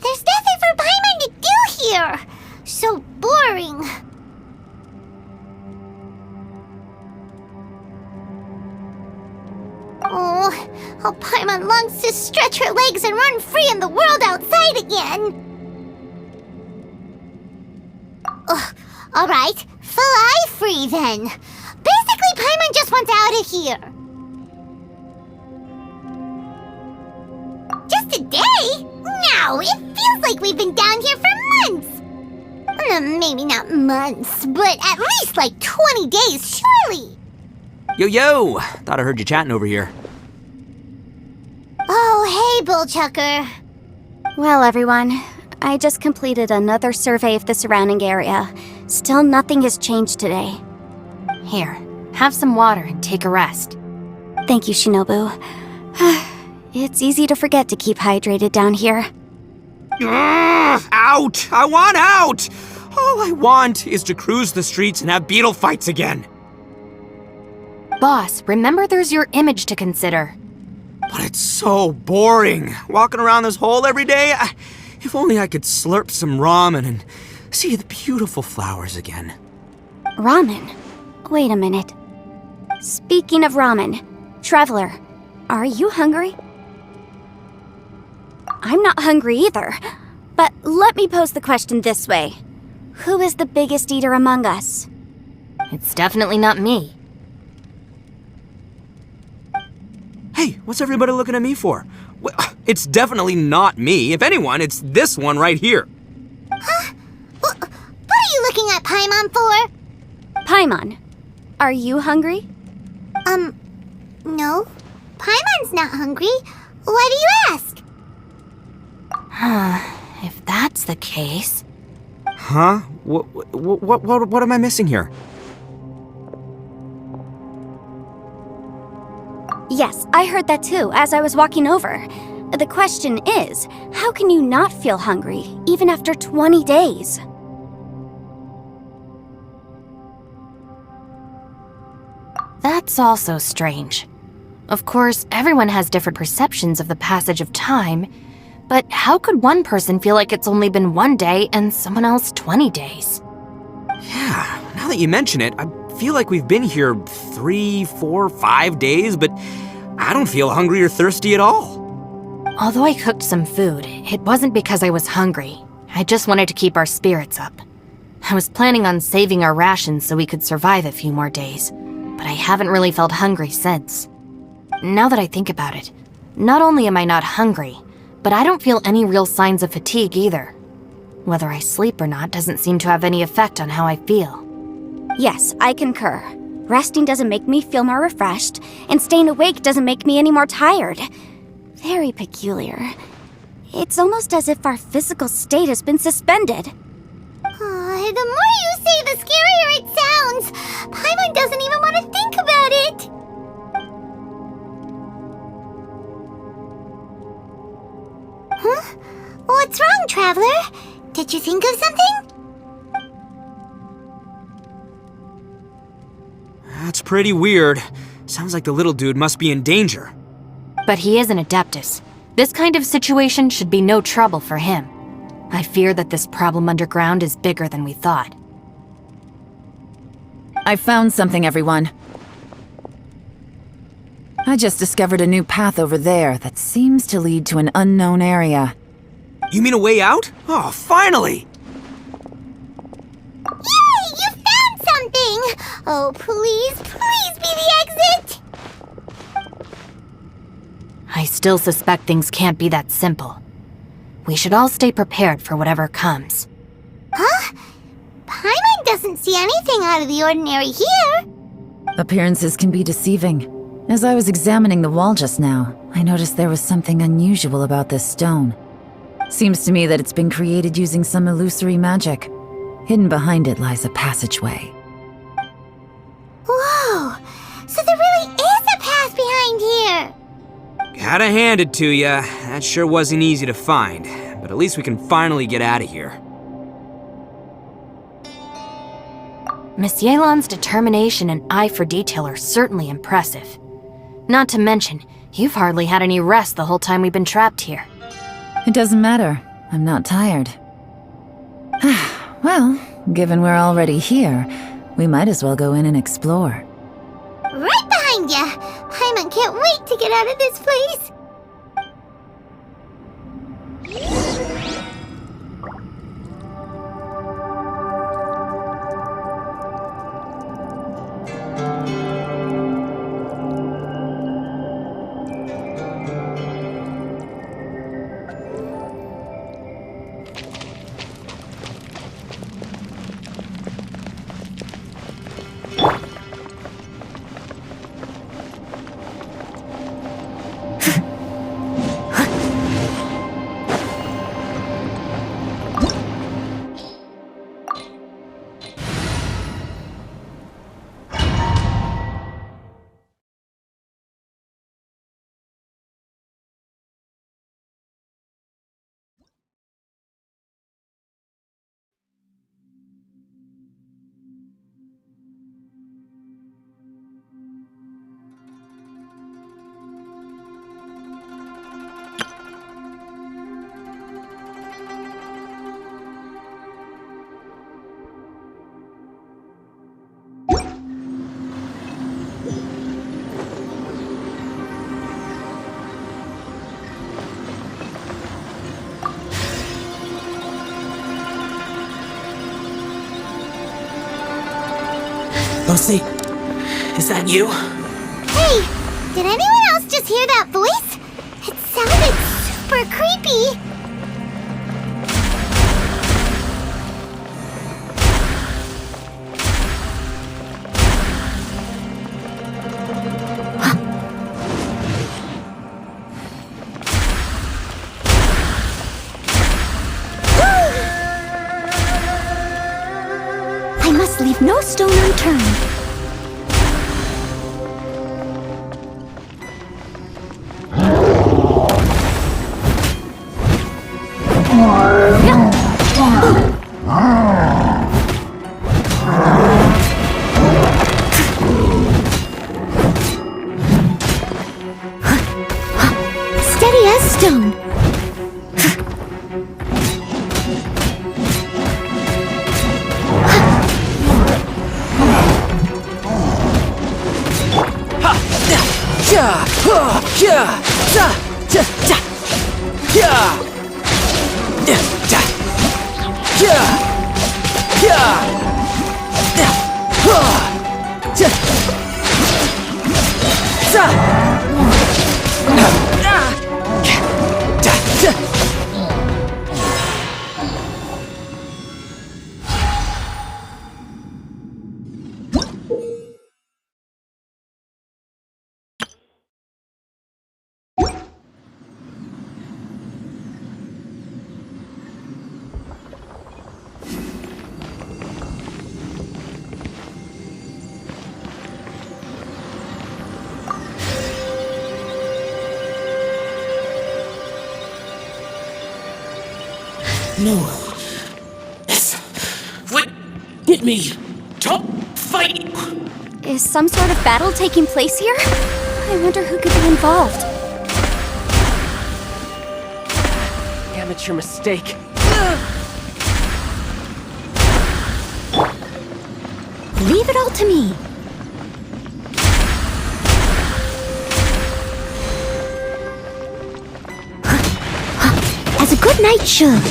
There's nothing for Paimon to do here! So boring. Oh, how Paimon longs to stretch her legs and run free in the world outside again! Alright, fly free then. Basically, Paimon just wants out of here. Just a day? No, it feels like we've been down here for months. Maybe not months, but at least like 20 days, surely. Yo! Thought I heard you chatting over here. Oh, hey, Bullchucker. Well, everyone, I just completed another survey of the surrounding area. Still nothing has changed today. Here, have some water and take a rest. Thank you, Shinobu. It's easy to forget to keep hydrated down here. Out! I want out! All I want is to cruise the streets and have beetle fights again. Boss, remember there's your image to consider. But it's so boring, walking around this hole every day. If only I could slurp some ramen and see the beautiful flowers again. Ramen? Wait a minute. Speaking of ramen, Traveler, are you hungry? I'm not hungry either. But let me pose the question this way. Who is the biggest eater among us? It's definitely not me. Hey, what's everybody looking at me for? It's definitely not me. If anyone, it's this one right here. Huh? What are you looking at Paimon for? Paimon, are you hungry? No. Paimon's not hungry. Why do you ask? If that's the case... Huh? What am I missing here? Yes, I heard that too, as I was walking over. The question is, how can you not feel hungry, even after 20 days? That's also strange. Of course, everyone has different perceptions of the passage of time, but how could one person feel like it's only been 1 day and someone else 20 days? Yeah, now that you mention it, I feel like we've been here 3, 4, 5 days, but I don't feel hungry or thirsty at all. Although I cooked some food, it wasn't because I was hungry. I just wanted to keep our spirits up. I was planning on saving our rations so we could survive a few more days, but I haven't really felt hungry since. Now that I think about it, not only am I not hungry, but I don't feel any real signs of fatigue either. Whether I sleep or not doesn't seem to have any effect on how I feel. Yes, I concur. Resting doesn't make me feel more refreshed, and staying awake doesn't make me any more tired. Very peculiar. It's almost as if our physical state has been suspended. The more you say, the scarier it sounds. Paimon doesn't even want to think about it. Huh? What's wrong, Traveler? Did you think of something? pretty weird. Sounds like the little dude must be in danger. But he is an Adeptus. This kind of situation should be no trouble for him. I fear that this problem underground is bigger than we thought. I found something, everyone. I just discovered a new path over there that seems to lead to an unknown area. You mean a way out? Oh, finally! Yay! You found something! Oh, please, please be the exit! I still suspect things can't be that simple. We should all stay prepared for whatever comes. Huh? Paimon doesn't see anything out of the ordinary here. Appearances can be deceiving. As I was examining the wall just now, I noticed there was something unusual about this stone. Seems to me that it's been created using some illusory magic. Hidden behind it lies a passageway. Whoa! So there really is a path behind here! Gotta hand it to ya. That sure wasn't easy to find. But at least we can finally get out of here. Miss Yelan's determination and eye for detail are certainly impressive. Not to mention, you've hardly had any rest the whole time we've been trapped here. It doesn't matter. I'm not tired. Well, given we're already here, we might as well go in and explore. Right behind ya! Paimon can't wait to get out of this place! Lucy, is that you? Hey! Did anyone else just hear that voice? It sounded super creepy! I must leave no stone unturned. Steady as stone. No. This would get me. Don't fight. Is some sort of battle taking place here? I wonder who could be involved. Amateur mistake. Leave it all to me. As a good knight should.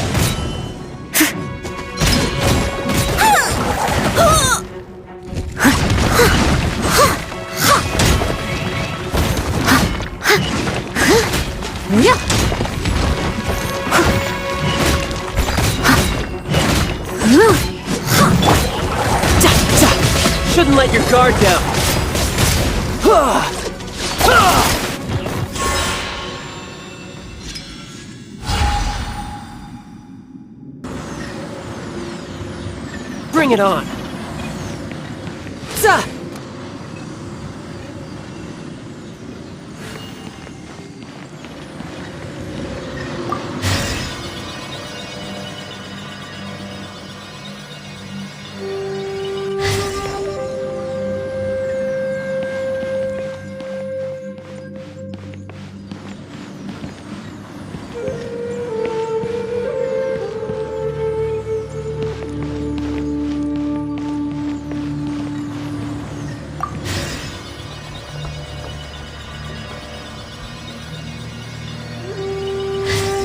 Shouldn't let your guard down. Bring it on. Zah!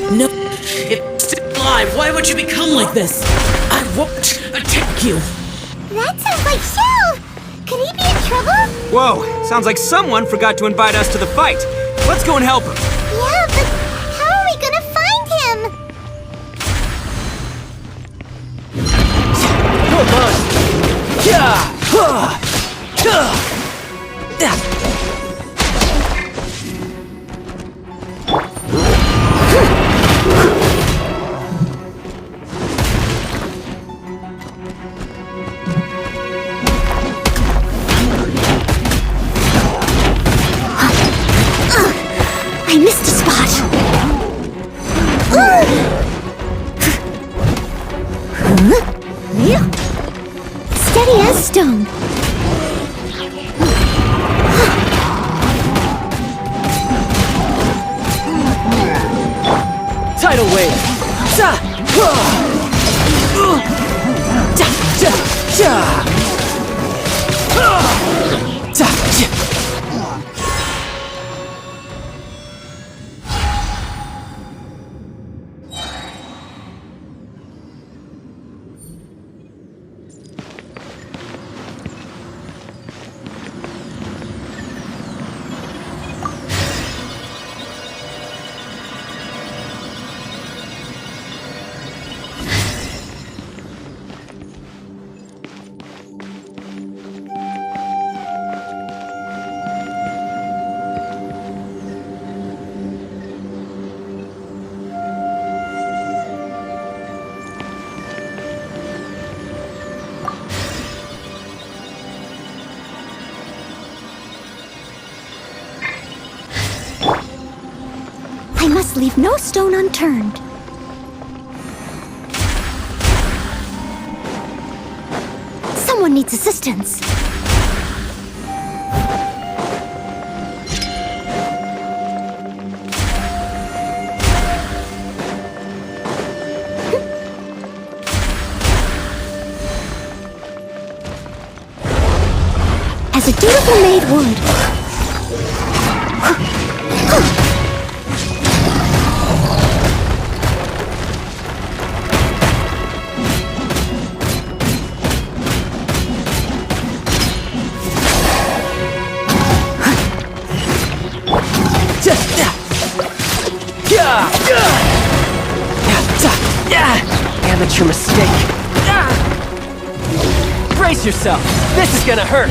No, it's still alive. Why would you become like this? I won't attack you. That sounds like Shell! Could he be in trouble? Whoa, sounds like someone forgot to invite us to the fight. Let's go and help him. Yeah, but how are we gonna find him? Hold on. I missed a spot. Steady as stone. Tidal wave. Zah! I must leave no stone unturned. Someone needs assistance. As a dutiful maid would. Amateur mistake. Brace yourself. This is gonna hurt.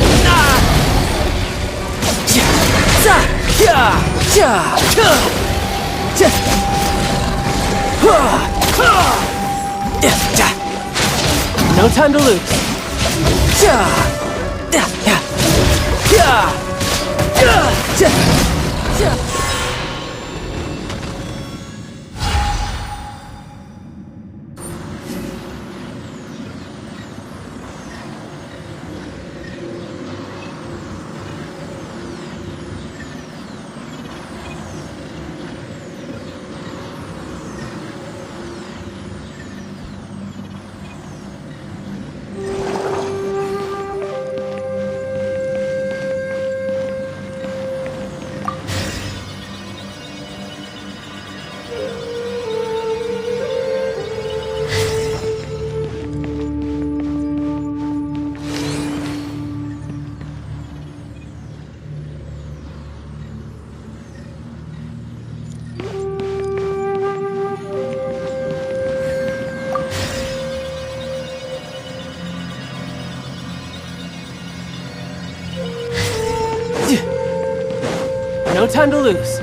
No time to lose. No time to lose.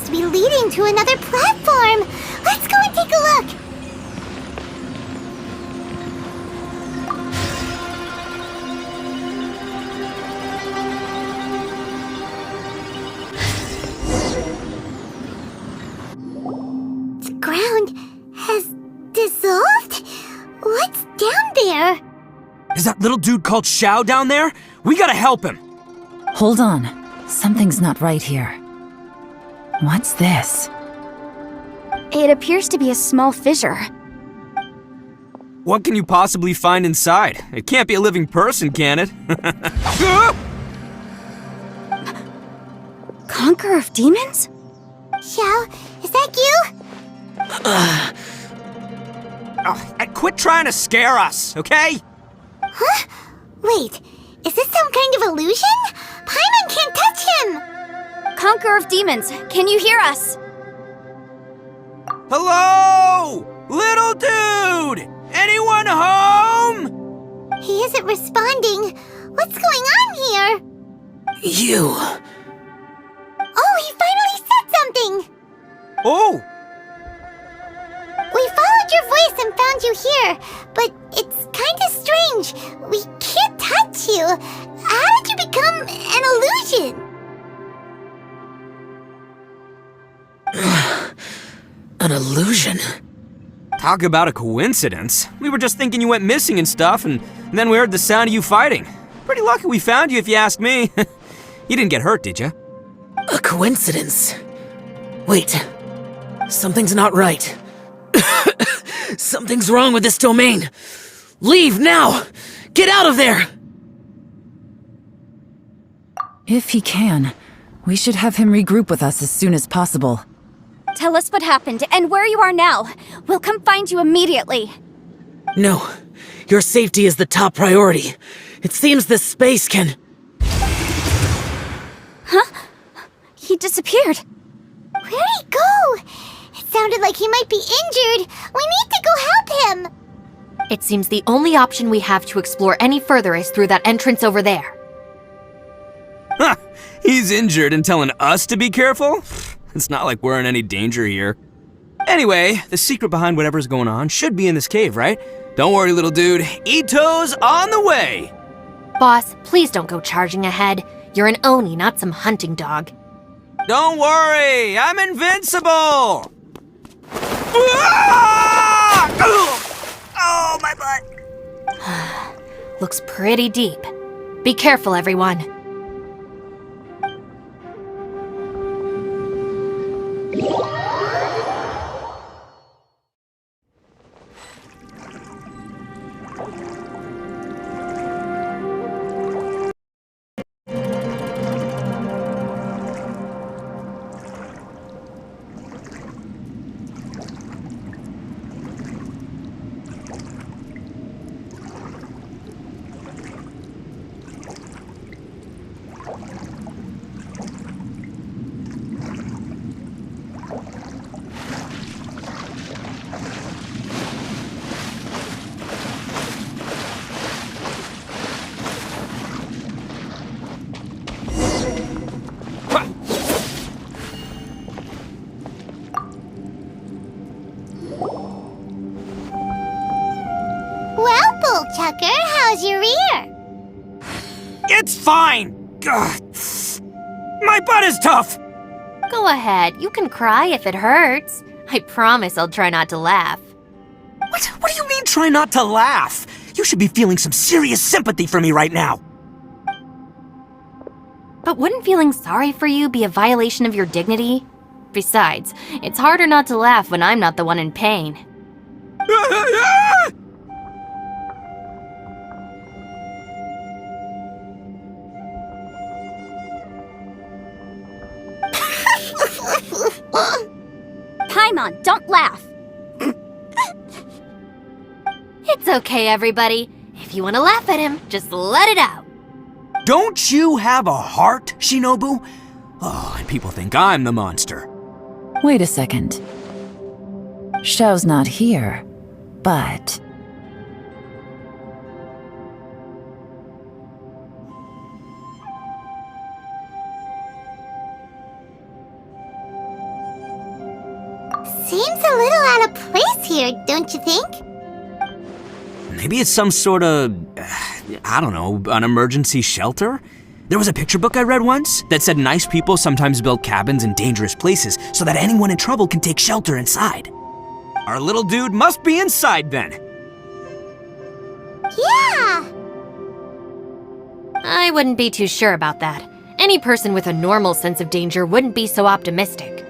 looks to be leading to another platform. Let's go and take a look. The ground has dissolved? What's down there? Is that little dude called Xiao down there? We gotta help him. Hold on. Something's not right here. What's this? It appears to be a small fissure. What can you possibly find inside? It can't be a living person, can it? Conqueror of demons? Xiao, is that you? Quit trying to scare us, okay? Huh? Wait, is this some kind of illusion? Paimon can't touch him! Conqueror of demons, can you hear us? Hello? Little dude! Anyone home? He isn't responding. What's going on here? You. Oh, he finally said something! Oh! We followed your voice and found you here, but it's kinda strange. We can't touch you. How did you become an illusion? An illusion? Talk about a coincidence. We were just thinking you went missing and stuff, and then we heard the sound of you fighting. Pretty lucky we found you, if you ask me. You didn't get hurt, did you? A coincidence? Wait. Something's not right. Something's wrong with this domain. Leave now! Get out of there! If he can, we should have him regroup with us as soon as possible. Tell us what happened and where you are now. We'll come find you immediately. No. Your safety is the top priority. It seems this space can... Huh? He disappeared. Where'd he go? It sounded like he might be injured. We need to go help him. It seems the only option we have to explore any further is through that entrance over there. Huh, he's injured and telling us to be careful? It's not like we're in any danger here. Anyway, the secret behind whatever's going on should be in this cave, right? Don't worry, little dude. Ito's on the way! Boss, please don't go charging ahead. You're an Oni, not some hunting dog. Don't worry, I'm invincible! Ah! Oh, my butt! Looks pretty deep. Be careful, everyone. Well, Bullchucker, how's your ear? It's fine! Ugh. My butt is tough! Go ahead, you can cry if it hurts. I promise I'll try not to laugh. What do you mean try not to laugh? You should be feeling some serious sympathy for me right now. But wouldn't feeling sorry for you be a violation of your dignity? Besides, it's harder not to laugh when I'm not the one in pain. Paimon, don't laugh. It's okay, everybody. If you want to laugh at him, just let it out. Don't you have a heart, Shinobu? Oh, and people think I'm the monster. Wait a second. Xiao's not here, but... seems a little out of place here, don't you think? Maybe it's some sort of, I don't know, an emergency shelter? There was a picture book I read once that said nice people sometimes build cabins in dangerous places so that anyone in trouble can take shelter inside. Our little dude must be inside then. Yeah! I wouldn't be too sure about that. Any person with a normal sense of danger wouldn't be so optimistic.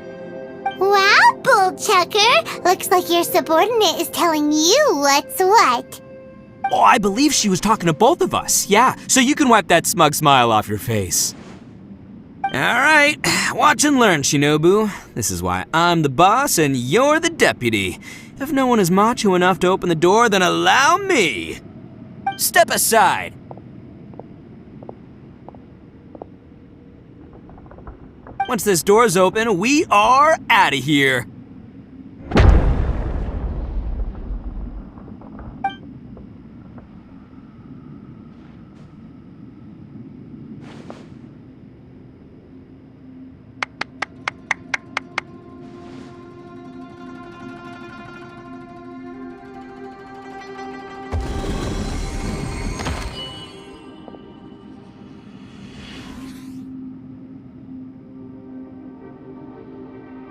Wow, Bullchucker! Looks like your subordinate is telling you what's what. Oh, I believe she was talking to both of us. Yeah, so you can wipe that smug smile off your face. All right, watch and learn, Shinobu. This is why I'm the boss and you're the deputy. If no one is macho enough to open the door, then allow me. Step aside. Once this door's open, we are out of here.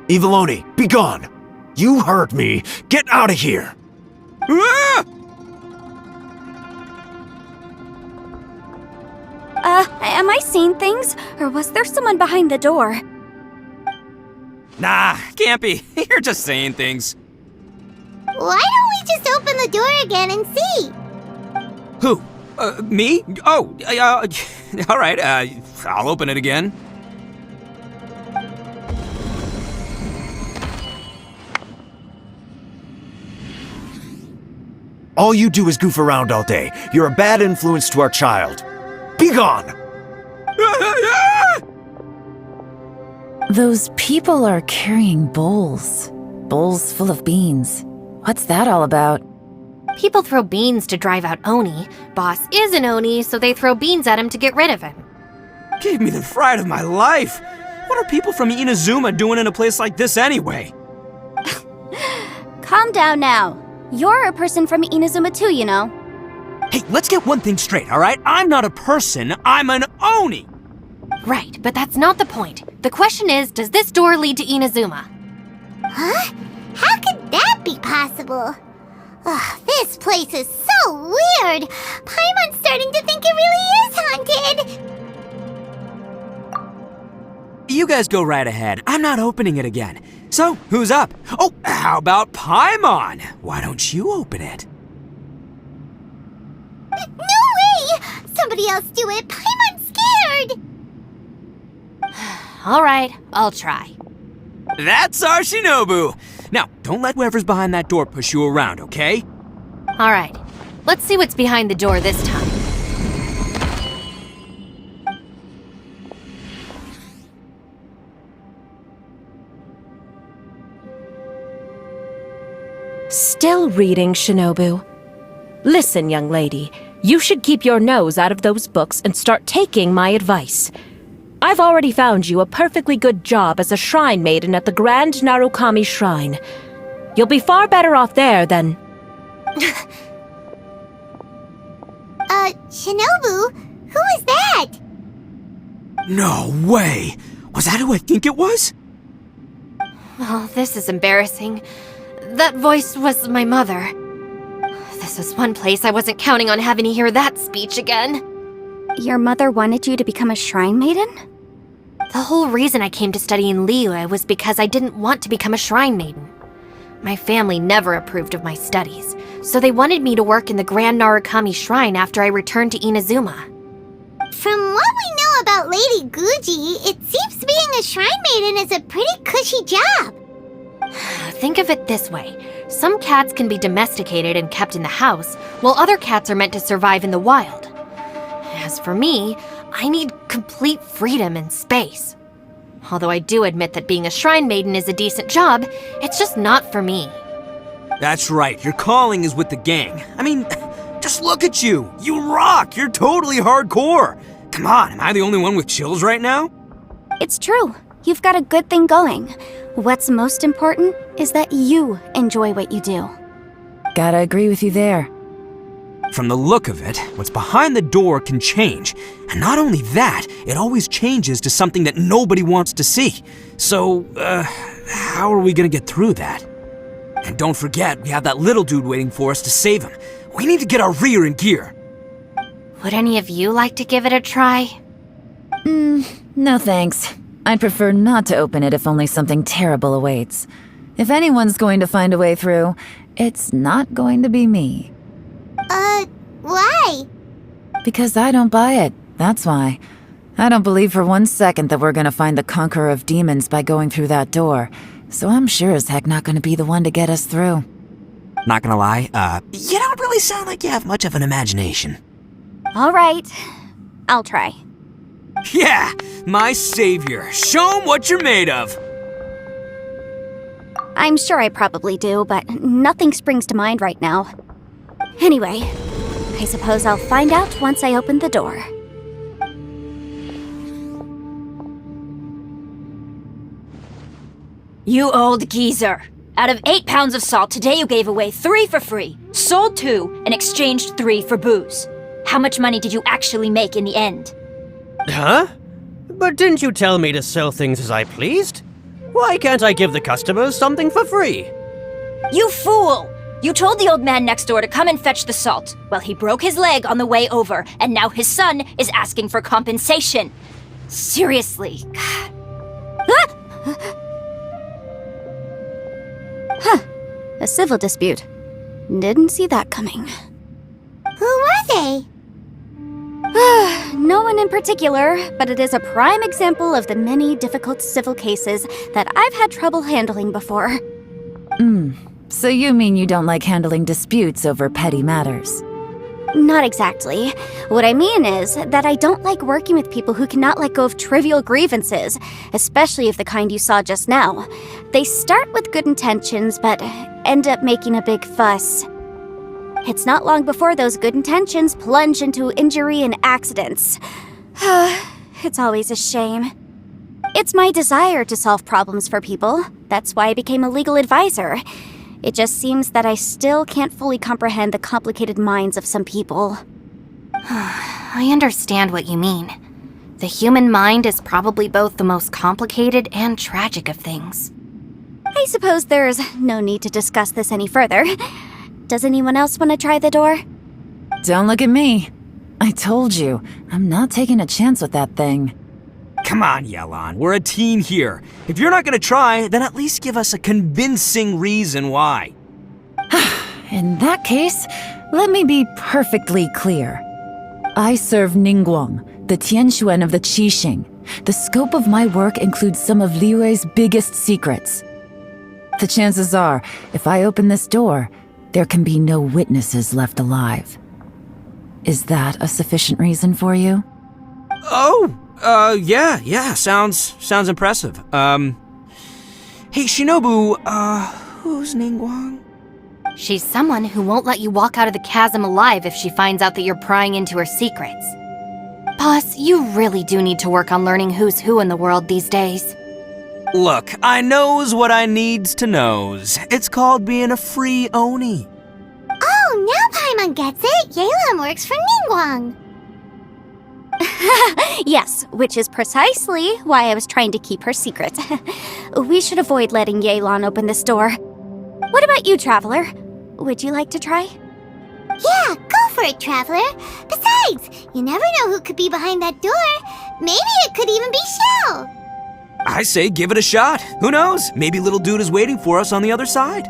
Eviloni, be gone! You heard me! Get out of here! Ah! Am I seeing things? Or was there someone behind the door? Nah, can't be. You're just saying things. Why don't we just open the door again and see? Who? Me? Oh, all right, I'll open it again. All you do is goof around all day. You're a bad influence to our child. Be gone! Those people are carrying bowls. Bowls full of beans. What's that all about? People throw beans to drive out Oni. Boss is an Oni, so they throw beans at him to get rid of him. Gave me the fright of my life. What are people from Inazuma doing in a place like this anyway? Calm down now. You're a person from Inazuma too, you know. Hey, let's get one thing straight, all right? I'm not a person, I'm an Oni! Right, but that's not the point. The question is, does this door lead to Inazuma? Huh? How could that be possible? Ugh, this place is so weird. Paimon's starting to think it really is haunted. You guys go right ahead. I'm not opening it again. So, who's up? Oh, how about Paimon? Why don't you open it? No way! Somebody else do it. Paimon's scared. All right, I'll try. That's our Shinobu! Now, don't let whoever's behind that door push you around, okay? All right, let's see what's behind the door this time. Still reading, Shinobu. Listen, young lady, you should keep your nose out of those books and start taking my advice. I've already found you a perfectly good job as a shrine maiden at the Grand Narukami Shrine. You'll be far better off there than... Shinobu? Who is that? No way! Was that who I think it was? Oh, this is embarrassing. That voice was my mother. This was one place I wasn't counting on having to hear that speech again. Your mother wanted you to become a shrine maiden? The whole reason I came to study in Liyue was because I didn't want to become a shrine maiden. My family never approved of my studies, so they wanted me to work in the Grand Narukami Shrine after I returned to Inazuma. From what we know about Lady Guji, it seems being a shrine maiden is a pretty cushy job. Think of it this way. Some cats can be domesticated and kept in the house, while other cats are meant to survive in the wild. As for me, I need complete freedom and space. Although I do admit that being a shrine maiden is a decent job, it's just not for me. That's right, your calling is with the gang. I mean, just look at you. You rock, you're totally hardcore. Come on, am I the only one with chills right now? It's true. You've got a good thing going. What's most important is that you enjoy what you do. Gotta agree with you there. From the look of it, what's behind the door can change. And not only that, it always changes to something that nobody wants to see. So, how are we gonna get through that? And don't forget, we have that little dude waiting for us to save him. We need to get our rear in gear. Would any of you like to give it a try? No thanks. I'd prefer not to open it if only something terrible awaits. If anyone's going to find a way through, it's not going to be me. Why? Because I don't buy it, that's why. I don't believe for 1 second that we're gonna find the Conqueror of Demons by going through that door, so I'm sure as heck not gonna be the one to get us through. Not gonna lie, you don't really sound like you have much of an imagination. All right, I'll try. Yeah, my savior. Show 'em what you're made of. I'm sure I probably do, but nothing springs to mind right now. Anyway, I suppose I'll find out once I open the door. You old geezer. Out of 8 pounds of salt, today you gave away 3 for free, sold 2, and exchanged 3 for booze. How much money did you actually make in the end? Huh? But didn't you tell me to sell things as I pleased? Why can't I give the customers something for free? You fool! You told the old man next door to come and fetch the salt. Well, he broke his leg on the way over, and now his son is asking for compensation. Seriously. A civil dispute. Didn't see that coming. Who were they? No one in particular, but it is a prime example of the many difficult civil cases that I've had trouble handling before. So you mean you don't like handling disputes over petty matters? Not exactly. What I mean is that I don't like working with people who cannot let go of trivial grievances, especially of the kind you saw just now. They start with good intentions, but end up making a big fuss. It's not long before those good intentions plunge into injury and accidents. It's always a shame. It's my desire to solve problems for people. That's why I became a legal advisor. It just seems that I still can't fully comprehend the complicated minds of some people. I understand what you mean. The human mind is probably both the most complicated and tragic of things. I suppose there's no need to discuss this any further. Does anyone else want to try the door? Don't look at me. I told you, I'm not taking a chance with that thing. Come on, Yelan, we're a team here. If you're not gonna try, then at least give us a convincing reason why. In that case, let me be perfectly clear. I serve Ningguang, the Tianxuan of the Qixing. The scope of my work includes some of Liyue's biggest secrets. The chances are, if I open this door, there can be no witnesses left alive. Is that a sufficient reason for you? Yeah, sounds impressive. Hey, Shinobu, who's Ningguang? She's someone who won't let you walk out of the chasm alive if she finds out that you're prying into her secrets. Boss, you really do need to work on learning who's who in the world these days. Look, I knows what I needs to knows. It's called being a free Oni. Oh, now Paimon gets it. Yelan works for Ningguang. Yes, which is precisely why I was trying to keep her secret. We should avoid letting Yelan open this door. What about you, Traveler? Would you like to try? Yeah, go for it, Traveler. Besides, you never know who could be behind that door. Maybe it could even be Shell. I say give it a shot. Who knows? Maybe little dude is waiting for us on the other side.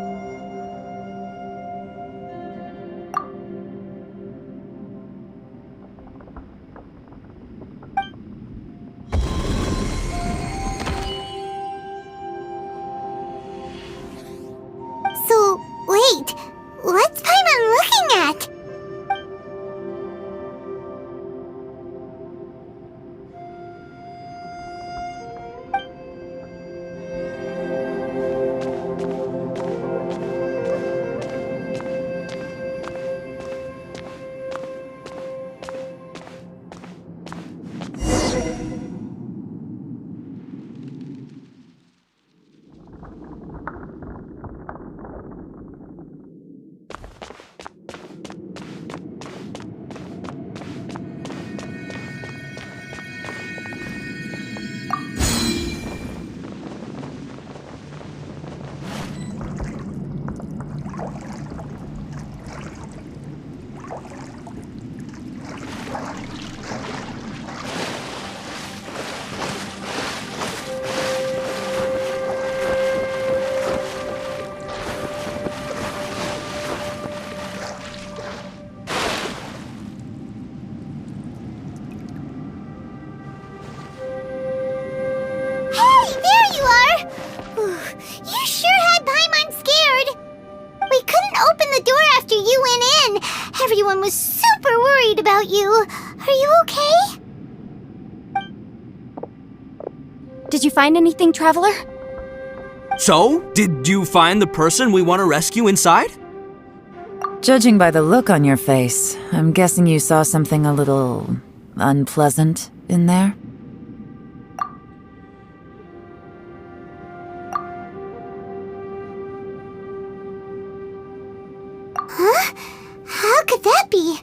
So, wait. What's Paimon looking at? opened the door after you went in. Everyone was super worried about you. Are you okay? Did you find anything, Traveler? So, did you find the person we want to rescue inside? Judging by the look on your face, I'm guessing you saw something a little unpleasant in there? Huh? How could that be?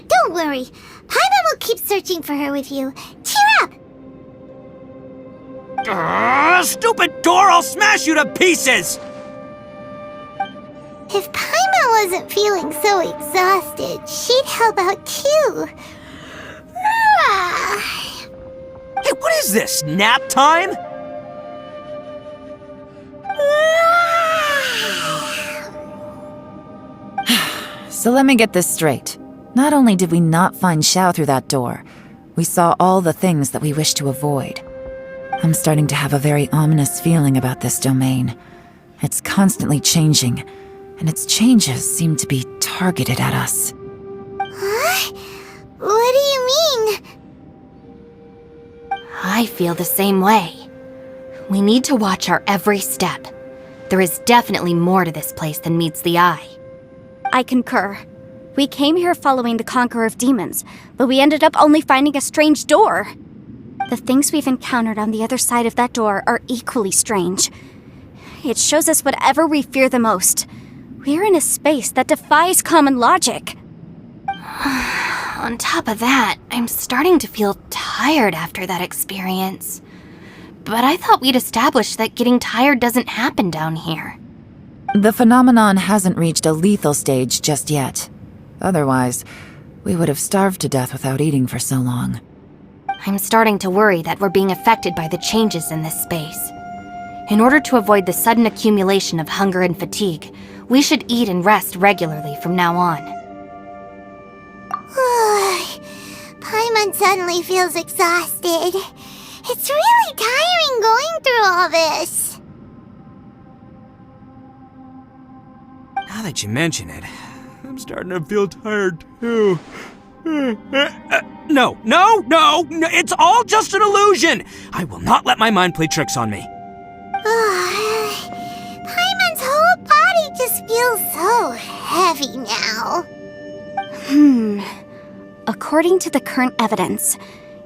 Don't worry. Paimon will keep searching for her with you. Cheer up! Stupid door! I'll smash you to pieces! If Paimon wasn't feeling so exhausted, she'd help out too. Hey, what is this? Nap time? So let me get this straight. Not only did we not find Xiao through that door, we saw all the things that we wish to avoid. I'm starting to have a very ominous feeling about this domain. It's constantly changing, and its changes seem to be targeted at us. Huh? What do you mean? I feel the same way. We need to watch our every step. There is definitely more to this place than meets the eye. I concur. We came here following the Conqueror of Demons, but we ended up only finding a strange door. The things we've encountered on the other side of that door are equally strange. It shows us whatever we fear the most. We're in a space that defies common logic. On top of that, I'm starting to feel tired after that experience. But I thought we'd established that getting tired doesn't happen down here. The phenomenon hasn't reached a lethal stage just yet. Otherwise, we would have starved to death without eating for so long. I'm starting to worry that we're being affected by the changes in this space. In order to avoid the sudden accumulation of hunger and fatigue, we should eat and rest regularly from now on. Paimon suddenly feels exhausted. It's really tiring going through all this. Now that you mention it, I'm starting to feel tired too. No, it's all just an illusion! I will not let my mind play tricks on me. Paimon's whole body just feels so heavy now. According to the current evidence,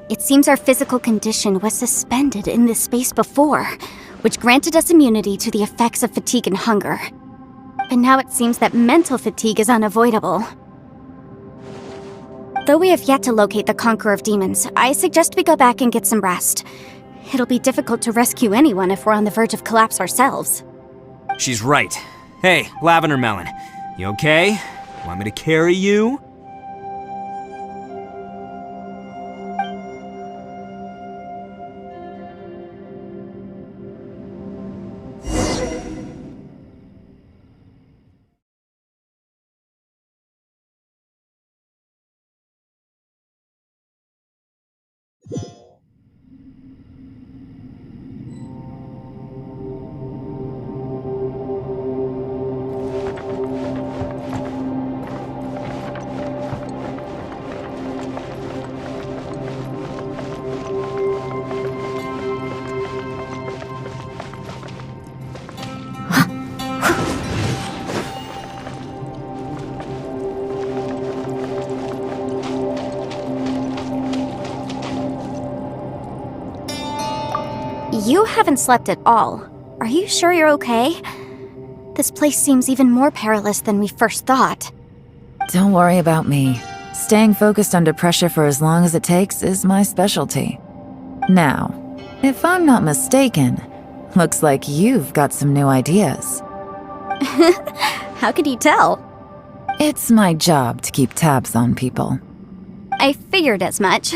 it seems our physical condition was suspended in this space before, which granted us immunity to the effects of fatigue and hunger. But now it seems that mental fatigue is unavoidable. Though we have yet to locate the Conqueror of Demons, I suggest we go back and get some rest. It'll be difficult to rescue anyone if we're on the verge of collapse ourselves. She's right. Hey, Lavender Melon, you okay? Want me to carry you? You haven't slept at all. Are you sure you're okay? This place seems even more perilous than we first thought. Don't worry about me. Staying focused under pressure for as long as it takes is my specialty. Now, if I'm not mistaken, looks like you've got some new ideas. How could you tell? It's my job to keep tabs on people. I figured as much.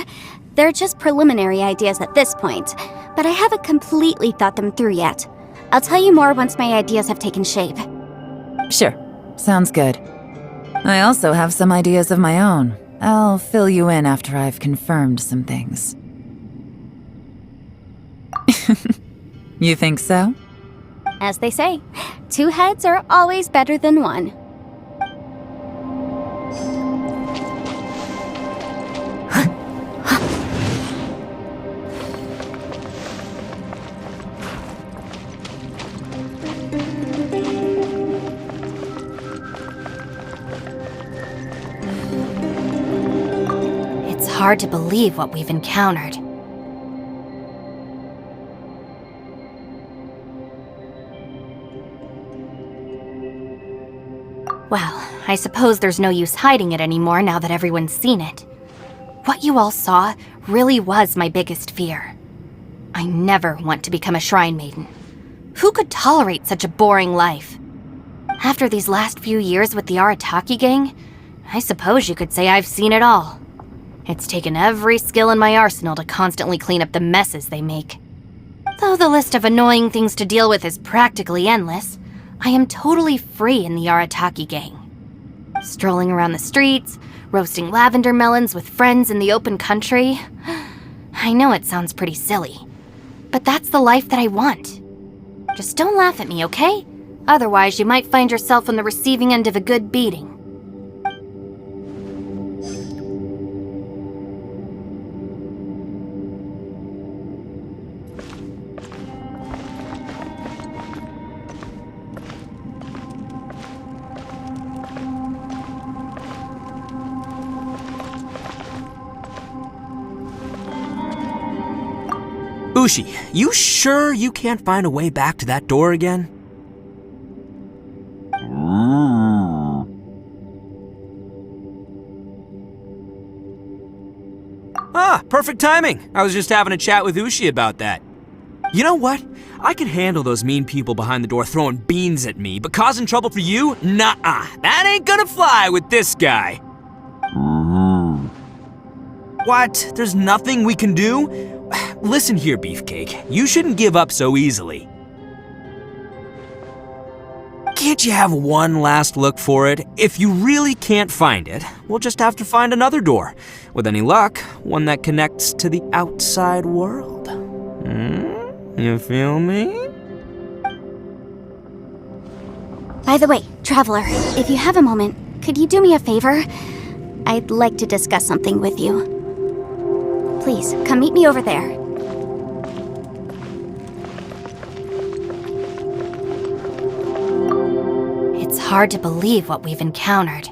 They're just preliminary ideas at this point, but I haven't completely thought them through yet. I'll tell you more once my ideas have taken shape. Sure, sounds good. I also have some ideas of my own. I'll fill you in after I've confirmed some things. You think so? As they say, two heads are always better than one. hard to believe what we've encountered. Well, I suppose there's no use hiding it anymore now that everyone's seen it. What you all saw really was my biggest fear. I never want to become a shrine maiden. Who could tolerate such a boring life? After these last few years with the Arataki gang, I suppose you could say I've seen it all. It's taken every skill in my arsenal to constantly clean up the messes they make. Though the list of annoying things to deal with is practically endless, I am totally free in the Arataki gang. Strolling around the streets, roasting lavender melons with friends in the open country. I know it sounds pretty silly, but that's the life that I want. Just don't laugh at me, okay? Otherwise, you might find yourself on the receiving end of a good beating. Ushi, you sure you can't find a way back to that door again? Ah, perfect timing. I was just having a chat with Ushi about that. You know what? I can handle those mean people behind the door throwing beans at me, but causing trouble for you? Nuh-uh. That ain't gonna fly with this guy. What? There's nothing we can do? Listen here, Beefcake. You shouldn't give up so easily. Can't you have one last look for it? If you really can't find it, we'll just have to find another door. With any luck, one that connects to the outside world. You feel me? By the way, Traveler, if you have a moment, could you do me a favor? I'd like to discuss something with you. Please, come meet me over there. It's hard to believe what we've encountered.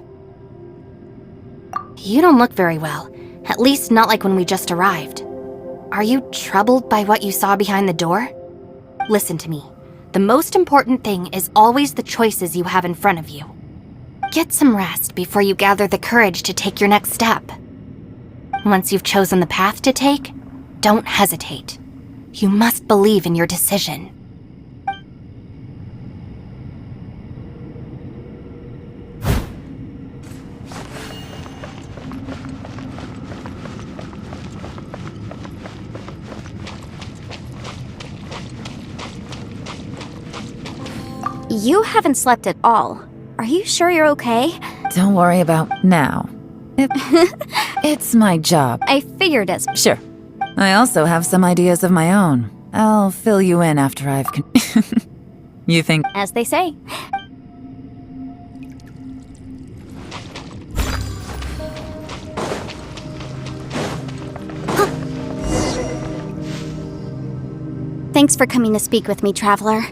You don't look very well, at least not like when we just arrived. Are you troubled by what you saw behind the door? Listen to me. The most important thing is always the choices you have in front of you. Get some rest before you gather the courage to take your next step. Once you've chosen the path to take, don't hesitate. You must believe in your decision. You haven't slept at all. Are you sure you're okay? Don't worry about now. It's my job. I figured as... Sure. I also have some ideas of my own. I'll fill you in after I've... You think... As they say. Thanks for coming to speak with me, Traveler.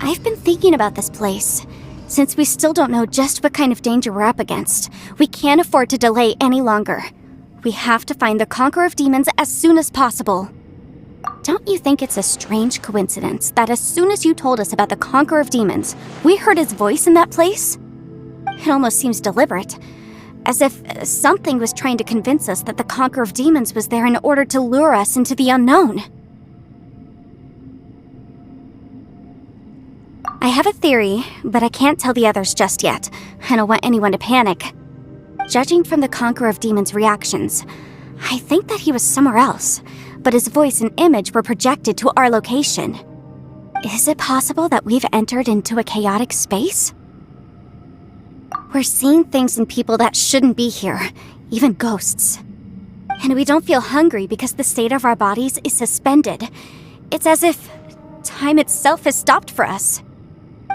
I've been thinking about this place. Since we still don't know just what kind of danger we're up against, we can't afford to delay any longer. We have to find the Conqueror of Demons as soon as possible. Don't you think it's a strange coincidence that as soon as you told us about the Conqueror of Demons, we heard his voice in that place? It almost seems deliberate, as if something was trying to convince us that the Conqueror of Demons was there in order to lure us into the unknown. I have a theory, but I can't tell the others just yet. I don't want anyone to panic. Judging from the Conqueror of Demons' reactions, I think that he was somewhere else, but his voice and image were projected to our location. Is it possible that we've entered into a chaotic space? We're seeing things in people that shouldn't be here, even ghosts. And we don't feel hungry because the state of our bodies is suspended. It's as if time itself has stopped for us.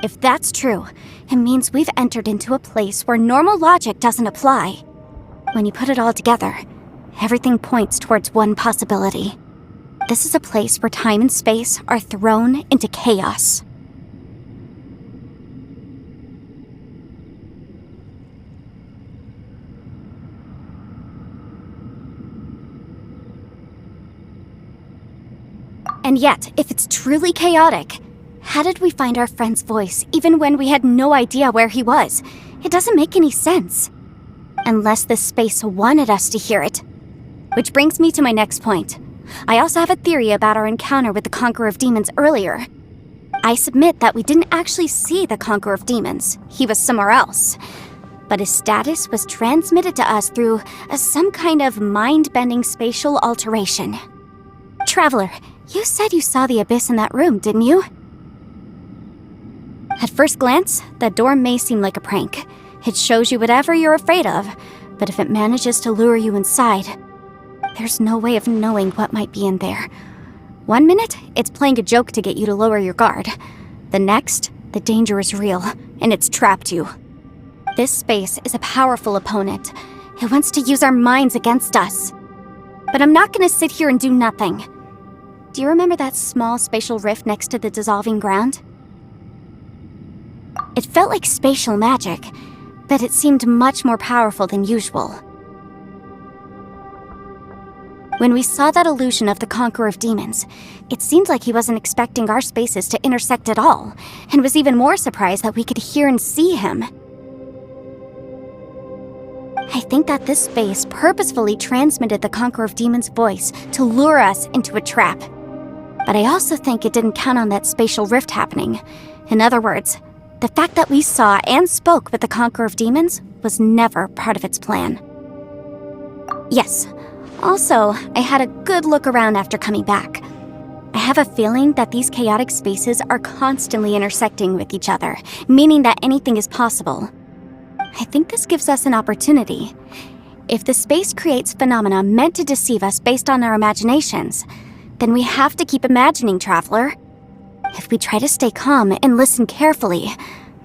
If that's true, it means we've entered into a place where normal logic doesn't apply. When you put it all together, everything points towards one possibility. This is a place where time and space are thrown into chaos. And yet, if it's truly chaotic, how did we find our friend's voice even when we had no idea where he was? It doesn't make any sense. Unless this space wanted us to hear it. Which brings me to my next point. I also have a theory about our encounter with the Conqueror of Demons earlier. I submit that we didn't actually see the Conqueror of Demons. He was somewhere else. But his status was transmitted to us through some kind of mind-bending spatial alteration. Traveler, you said you saw the abyss in that room, didn't you? At first glance, that door may seem like a prank. It shows you whatever you're afraid of, but if it manages to lure you inside, there's no way of knowing what might be in there. 1 minute, it's playing a joke to get you to lower your guard. The next, the danger is real, and it's trapped you. This space is a powerful opponent. It wants to use our minds against us. But I'm not gonna sit here and do nothing. Do you remember that small spatial rift next to the dissolving ground? It felt like spatial magic, but it seemed much more powerful than usual. When we saw that illusion of the Conqueror of Demons, it seemed like he wasn't expecting our spaces to intersect at all, and was even more surprised that we could hear and see him. I think that this space purposefully transmitted the Conqueror of Demons' voice to lure us into a trap. But I also think it didn't count on that spatial rift happening. In other words, the fact that we saw and spoke with the Conqueror of Demons was never part of its plan. Yes. Also, I had a good look around after coming back. I have a feeling that these chaotic spaces are constantly intersecting with each other, meaning that anything is possible. I think this gives us an opportunity. If the space creates phenomena meant to deceive us based on our imaginations, then we have to keep imagining, Traveler. If we try to stay calm and listen carefully,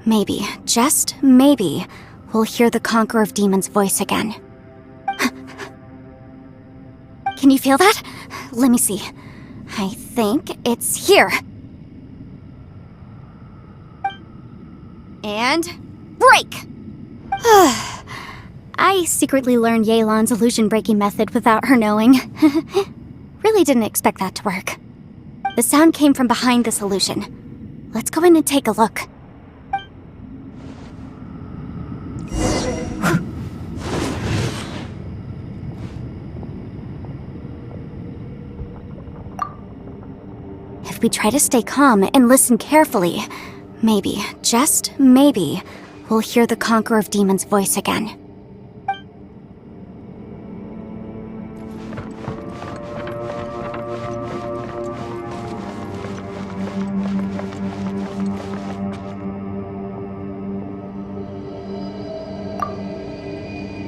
maybe, just maybe, we'll hear the Conqueror of Demons' voice again. Can you feel that? Let me see. I think it's here. And break! I secretly learned Yelan's illusion-breaking method without her knowing. Really didn't expect that to work. The sound came from behind this illusion. Let's go in and take a look. If we try to stay calm and listen carefully, maybe, just maybe, we'll hear the Conqueror of Demons' voice again.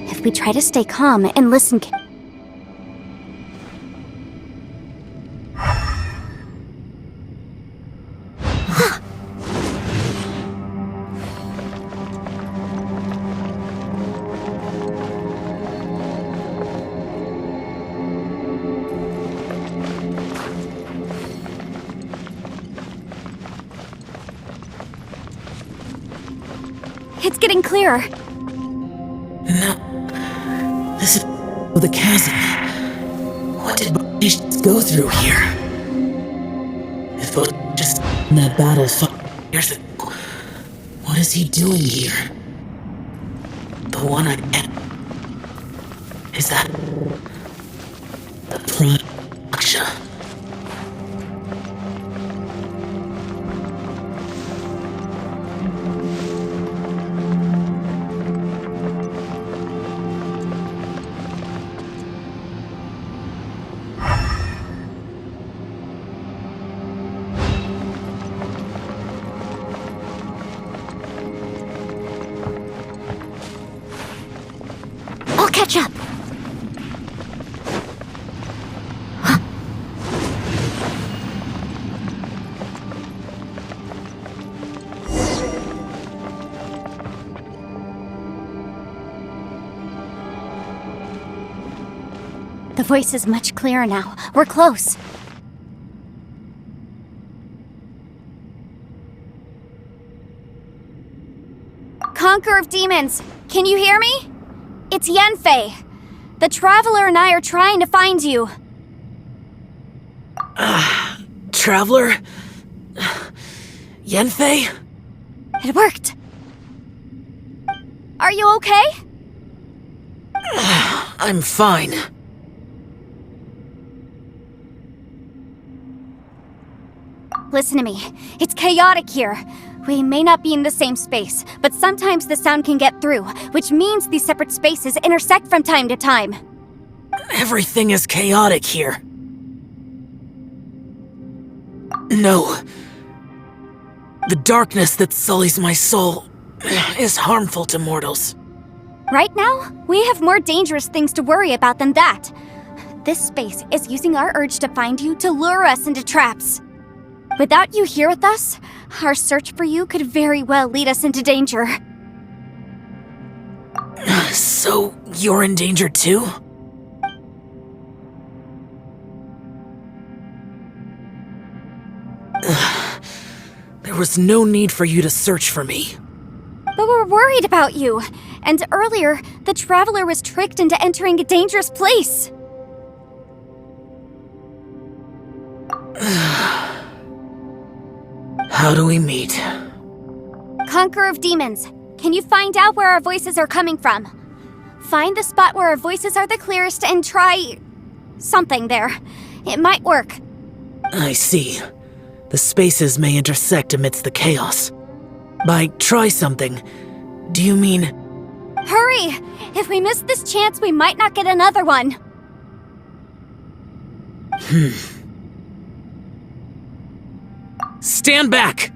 If we try to stay calm and listen It's getting clearer. No. This is the chasm. What did Bonish go through here? If Bonish just in that battle years ago, what is he doing here? The one I met. Is that the Praksha? I'll catch up. The voice is much clearer now. We're close. Conqueror of Demons, can you hear me? It's Yenfei. The Traveler and I are trying to find you. Traveler? Yenfei? It worked. Are you okay? I'm fine. Listen to me. It's chaotic here. We may not be in the same space, but sometimes the sound can get through, which means these separate spaces intersect from time to time. Everything is chaotic here. No. The darkness that sullies my soul is harmful to mortals. Right now, we have more dangerous things to worry about than that. This space is using our urge to find you to lure us into traps. Without you here with us, our search for you could very well lead us into danger. So, you're in danger too? There was no need for you to search for me. But we're worried about you. And earlier, the Traveler was tricked into entering a dangerous place. How do we meet? Conqueror of Demons, can you find out where our voices are coming from? Find the spot where our voices are the clearest and try... something there. It might work. I see. The spaces may intersect amidst the chaos. By try something, do you mean... Hurry! If we miss this chance, we might not get another one. Stand back!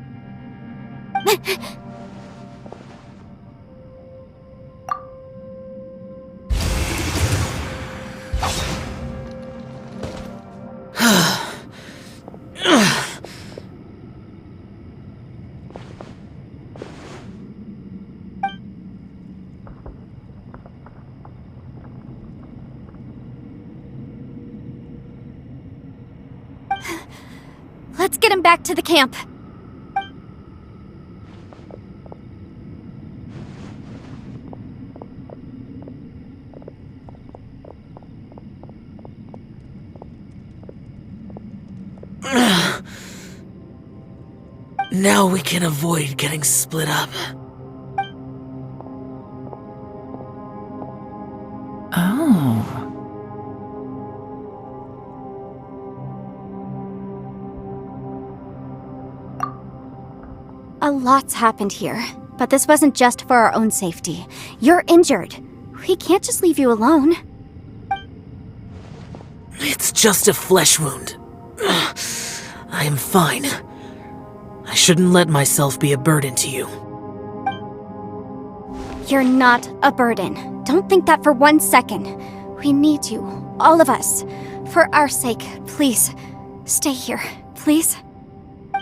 Let's get him back to the camp. Now we can avoid getting split up. Oh. A lot's happened here, but this wasn't just for our own safety. You're injured. We can't just leave you alone. It's just a flesh wound. I am fine. I shouldn't let myself be a burden to you. You're not a burden. Don't think that for 1 second. We need you, all of us. For our sake, please, stay here, please.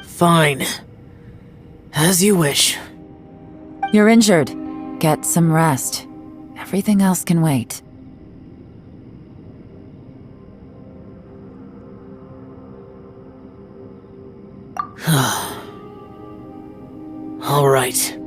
Fine. As you wish. You're injured. Get some rest. Everything else can wait. All right.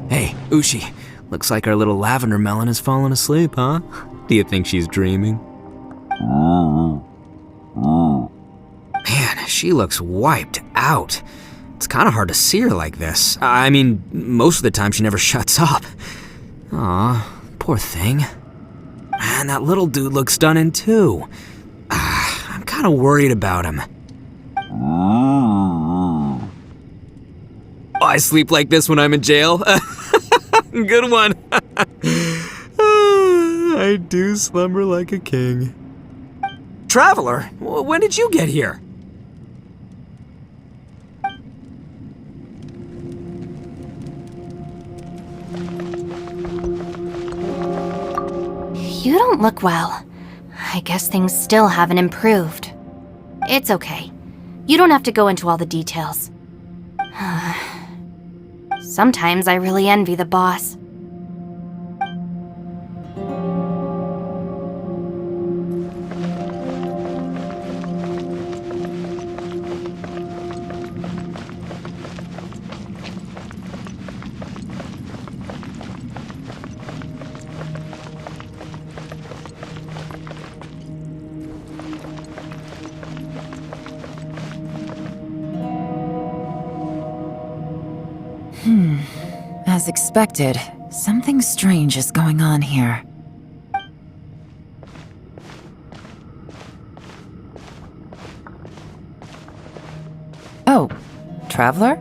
Hey, Ushi. Looks like our little lavender melon has fallen asleep, huh? Do you think she's dreaming? Man, she looks wiped out. It's kind of hard to see her like this. I mean, most of the time she never shuts up. Aw, poor thing. Man, that little dude looks done in too. I'm kind of worried about him. I sleep like this when I'm in jail. Good one. I do slumber like a king. Traveler, when did you get here? You don't look well. I guess things still haven't improved. It's okay. You don't have to go into all the details. Sometimes I really envy the boss. As expected, something strange is going on here. Oh, Traveler?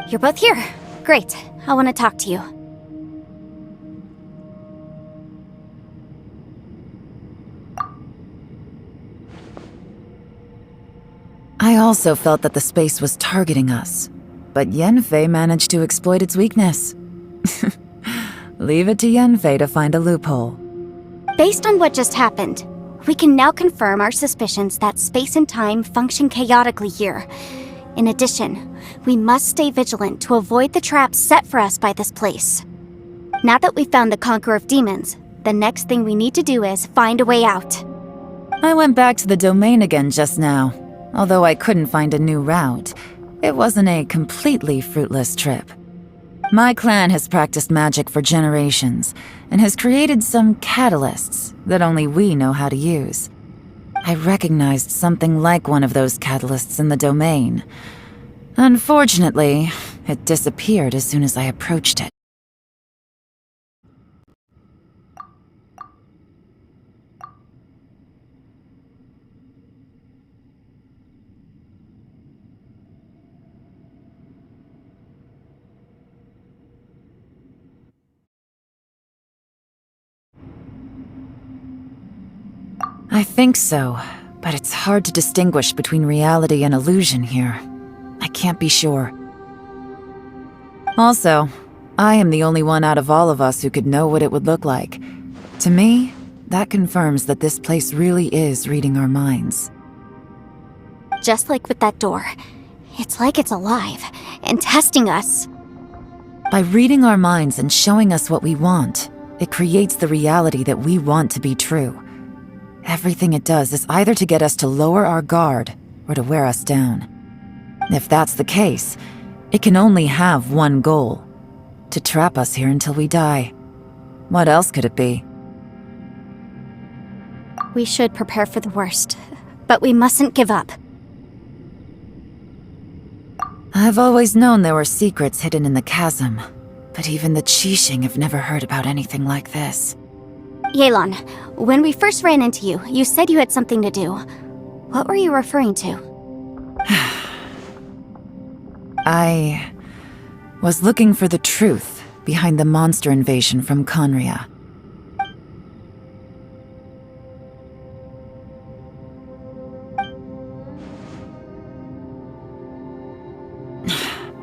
You're both here. Great. I want to talk to you. I also felt that the space was targeting us, but Yenfei managed to exploit its weakness. Leave it to Yenfei to find a loophole. Based on what just happened, we can now confirm our suspicions that space and time function chaotically here. In addition, we must stay vigilant to avoid the traps set for us by this place. Now that we've found the Conqueror of Demons, the next thing we need to do is find a way out. I went back to the domain again just now. Although I couldn't find a new route, it wasn't a completely fruitless trip. My clan has practiced magic for generations, and has created some catalysts that only we know how to use. I recognized something like one of those catalysts in the domain. Unfortunately, it disappeared as soon as I approached it. I think so, but it's hard to distinguish between reality and illusion here. I can't be sure. Also, I am the only one out of all of us who could know what it would look like. To me, that confirms that this place really is reading our minds. Just like with that door, it's like it's alive and testing us. By reading our minds and showing us what we want, it creates the reality that we want to be true. Everything it does is either to get us to lower our guard or to wear us down. If that's the case, it can only have one goal: to trap us here until we die. What else could it be? We should prepare for the worst, but we mustn't give up. I've always known there were secrets hidden in the chasm, but even the Qixing have never heard about anything like this. Yelan, when we first ran into you, you said you had something to do. What were you referring to? I was looking for the truth behind the monster invasion from Conria.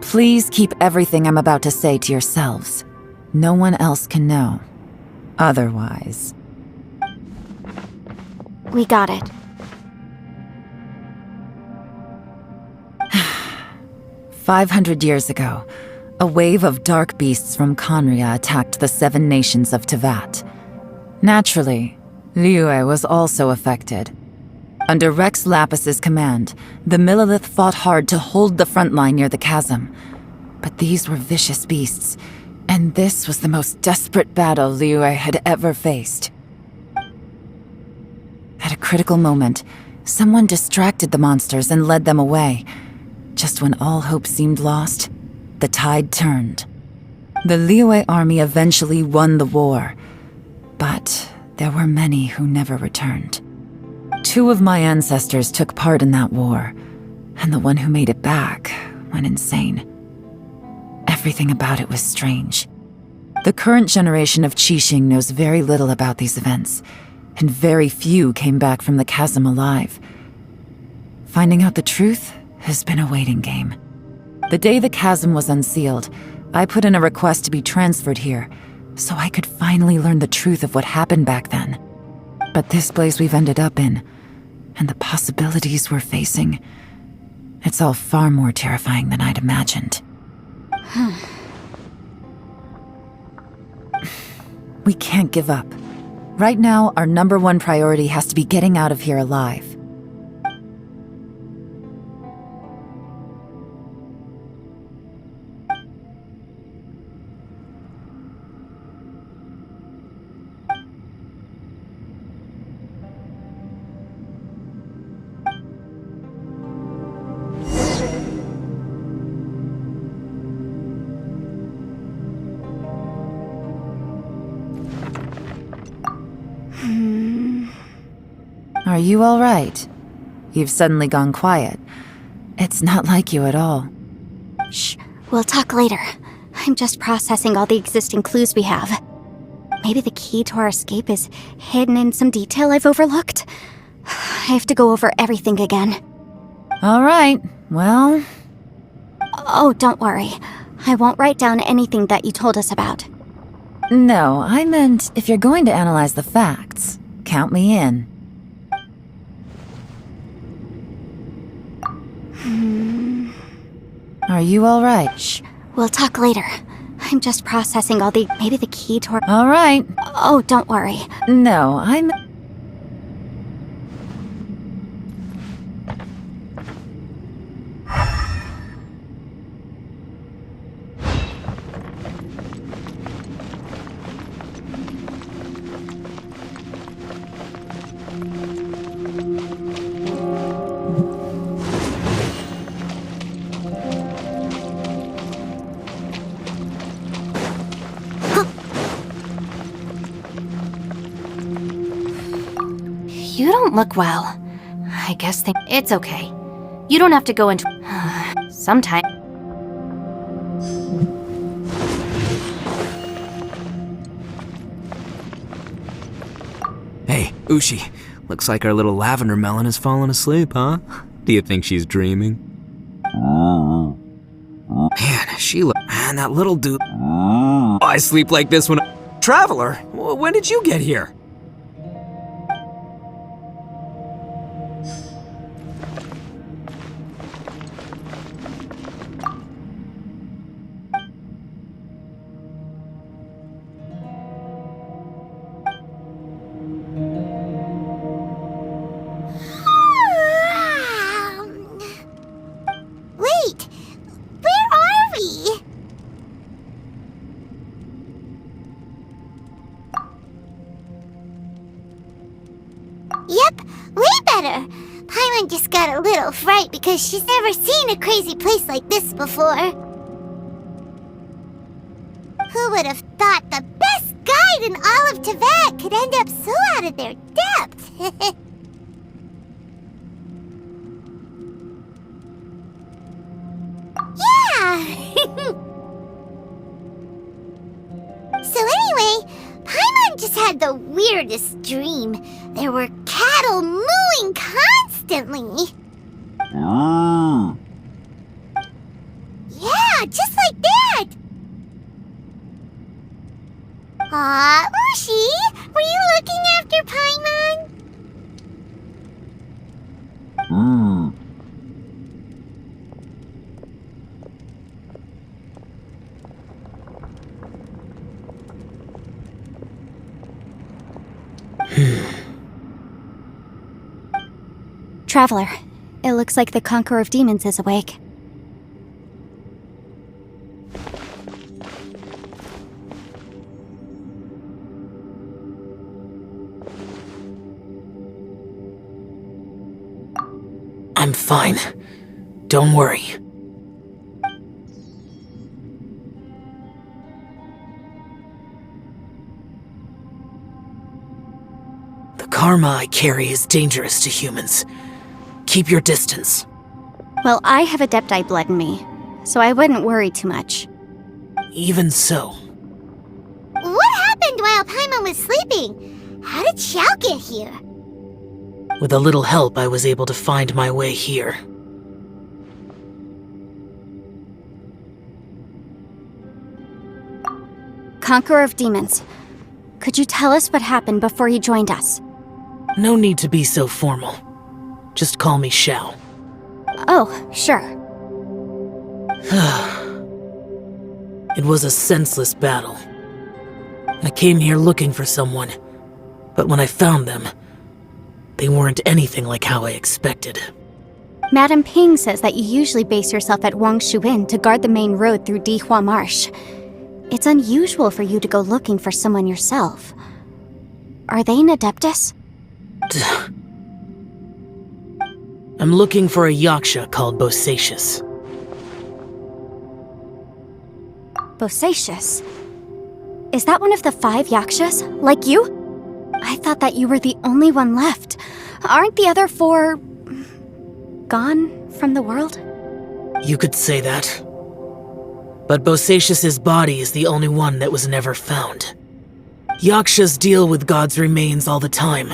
Please keep everything I'm about to say to yourselves. No one else can know. Otherwise. We got it. 500 years ago, a wave of dark beasts from Conria attacked the 7 nations of Tevat. Naturally, Liyue was also affected. Under Rex Lapis's command, the Millelith fought hard to hold the front line near the chasm. But these were vicious beasts, and this was the most desperate battle Liyue had ever faced. At a critical moment, someone distracted the monsters and led them away. Just when all hope seemed lost, the tide turned. The Liyue army eventually won the war, but there were many who never returned. 2 of my ancestors took part in that war, and the one who made it back went insane. Everything about it was strange. The current generation of Qixing knows very little about these events, and very few came back from the chasm alive. Finding out the truth has been a waiting game. The day the chasm was unsealed, I put in a request to be transferred here, so I could finally learn the truth of what happened back then. But this place we've ended up in, and the possibilities we're facing, it's all far more terrifying than I'd imagined. We can't give up. Right now, our #1 priority has to be getting out of here alive. Are you all right? You've suddenly gone quiet. It's not like you at all. Shh, we'll talk later. I'm just processing all the existing clues we have. Maybe the key to our escape is hidden in some detail I've overlooked. I have to go over everything again. All right, well... Oh, don't worry. I won't write down anything that you told us about. No, I meant if you're going to analyze the facts, count me in. Are you all right? Shh, we'll talk later. I'm just processing all the... Maybe the key to our... All right. Oh, don't worry. No, I'm... You don't look well. I guess it's okay. You don't have to go into... Sometime... Hey, Ushi. Looks like our little lavender melon has fallen asleep, huh? Do you think she's dreaming? Man, Man, that little dude... Oh, I sleep like this when... Traveler, when did you get here? Wait, where are we? Yep, way better. Paimon just got a little fright because she's never seen a crazy place like this before. Who would have thought the best guide in all of Teyvat could end up so out of their depth? So anyway, Paimon just had the weirdest dream. There were cattle mooing constantly. Yeah, just like that. Aw, Ushi, were you looking after Paimon? Traveler, it looks like the Conqueror of Demons is awake. I'm fine. Don't worry. The karma I carry is dangerous to humans. Keep your distance. Well, I have Adepti blood in me, so I wouldn't worry too much. Even so. What happened while Paimon was sleeping? How did Xiao get here? With a little help, I was able to find my way here. conqueror of demons. Could you tell us what happened before you joined us? No need to be so formal. Just call me Xiao. Oh, sure. It was a senseless battle. I came here looking for someone, but when I found them, they weren't anything like how I expected. Madame Ping says that you usually base yourself at Wangshuin to guard the main road through Dihua Marsh. It's unusual for you to go looking for someone yourself. Are they an Adeptus? I'm looking for a Yaksha called Bosacius. Bosacius? Is that one of the 5 Yakshas? Like you? I thought that you were the only one left. Aren't the other 4... gone from the world? You could say that. But Bosacius's body is the only one that was never found. Yakshas deal with God's remains all the time,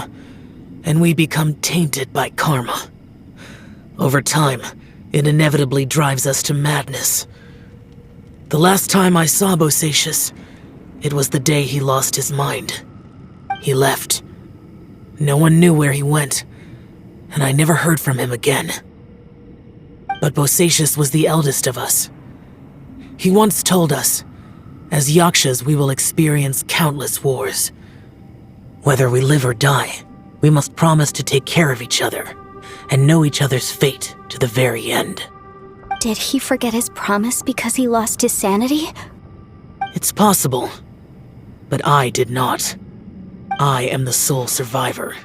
and we become tainted by karma. Over time, it inevitably drives us to madness. The last time I saw Bosacius, it was the day he lost his mind. He left. No one knew where he went, and I never heard from him again. But Bosacius was the eldest of us. He once told us, as Yakshas we will experience countless wars. Whether we live or die, we must promise to take care of each other, and know each other's fate to the very end. Did he forget his promise because he lost his sanity? It's possible, but I did not. I am the sole survivor.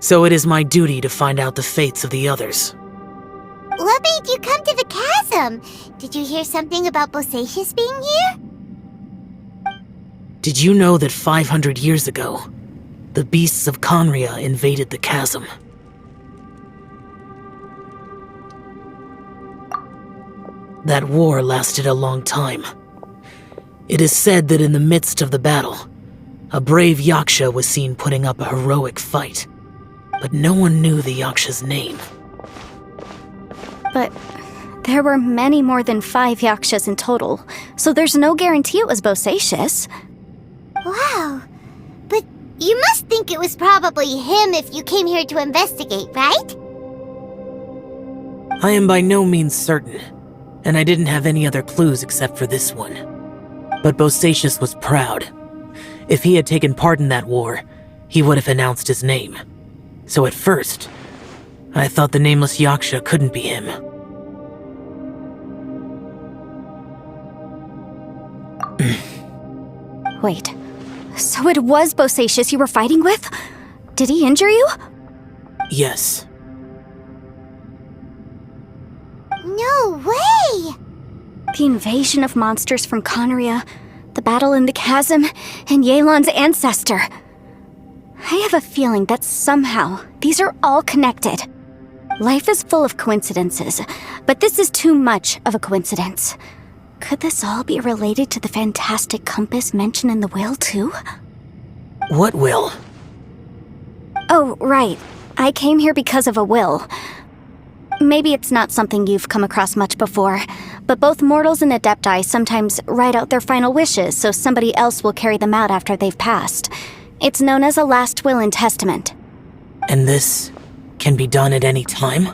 So it is my duty to find out the fates of the others. What made you come to the chasm? Did you hear something about Bosacius being here? Did you know that 500 years ago, the beasts of Conria invaded the chasm? That war lasted a long time. It is said that in the midst of the battle, a brave Yaksha was seen putting up a heroic fight, but no one knew the Yaksha's name. But there were many more than 5 Yakshas in total, so there's no guarantee it was Bosacius. Wow. But you must think it was probably him if you came here to investigate, right? I am by no means certain, and I didn't have any other clues except for this one. But Bosacius was proud. If he had taken part in that war, he would have announced his name. So at first, I thought the nameless Yaksha couldn't be him. Wait, so it was Bosacius you were fighting with? Did he injure you? Yes. No way! The invasion of monsters from Conria, the battle in the chasm, and Yelan's ancestor. I have a feeling that somehow these are all connected. Life is full of coincidences, but this is too much of a coincidence. Could this all be related to the fantastic compass mentioned in the will, too? What will? Oh, right. I came here because of a will. Maybe it's not something you've come across much before, but both mortals and adepti sometimes write out their final wishes so somebody else will carry them out after they've passed. It's known as a last will and testament. And this can be done at any time?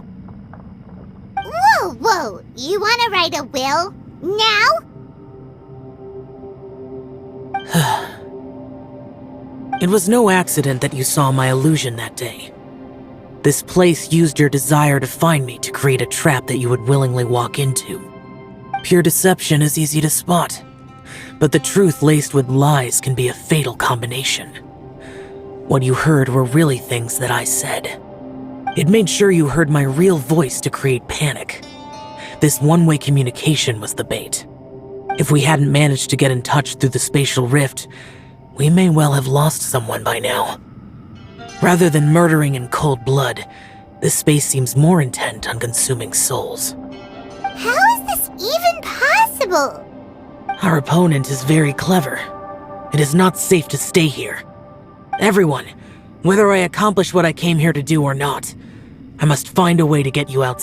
Whoa! You want to write a will? Now? It was no accident that you saw my illusion that day. This place used your desire to find me to create a trap that you would willingly walk into. Pure deception is easy to spot, but the truth laced with lies can be a fatal combination. What you heard were really things that I said. It made sure you heard my real voice to create panic. This one-way communication was the bait. If we hadn't managed to get in touch through the spatial rift, we may well have lost someone by now. Rather than murdering in cold blood, this space seems more intent on consuming souls. How is this even possible? Our opponent is very clever. It is not safe to stay here. Everyone, whether I accomplish what I came here to do or not, I must find a way to get you out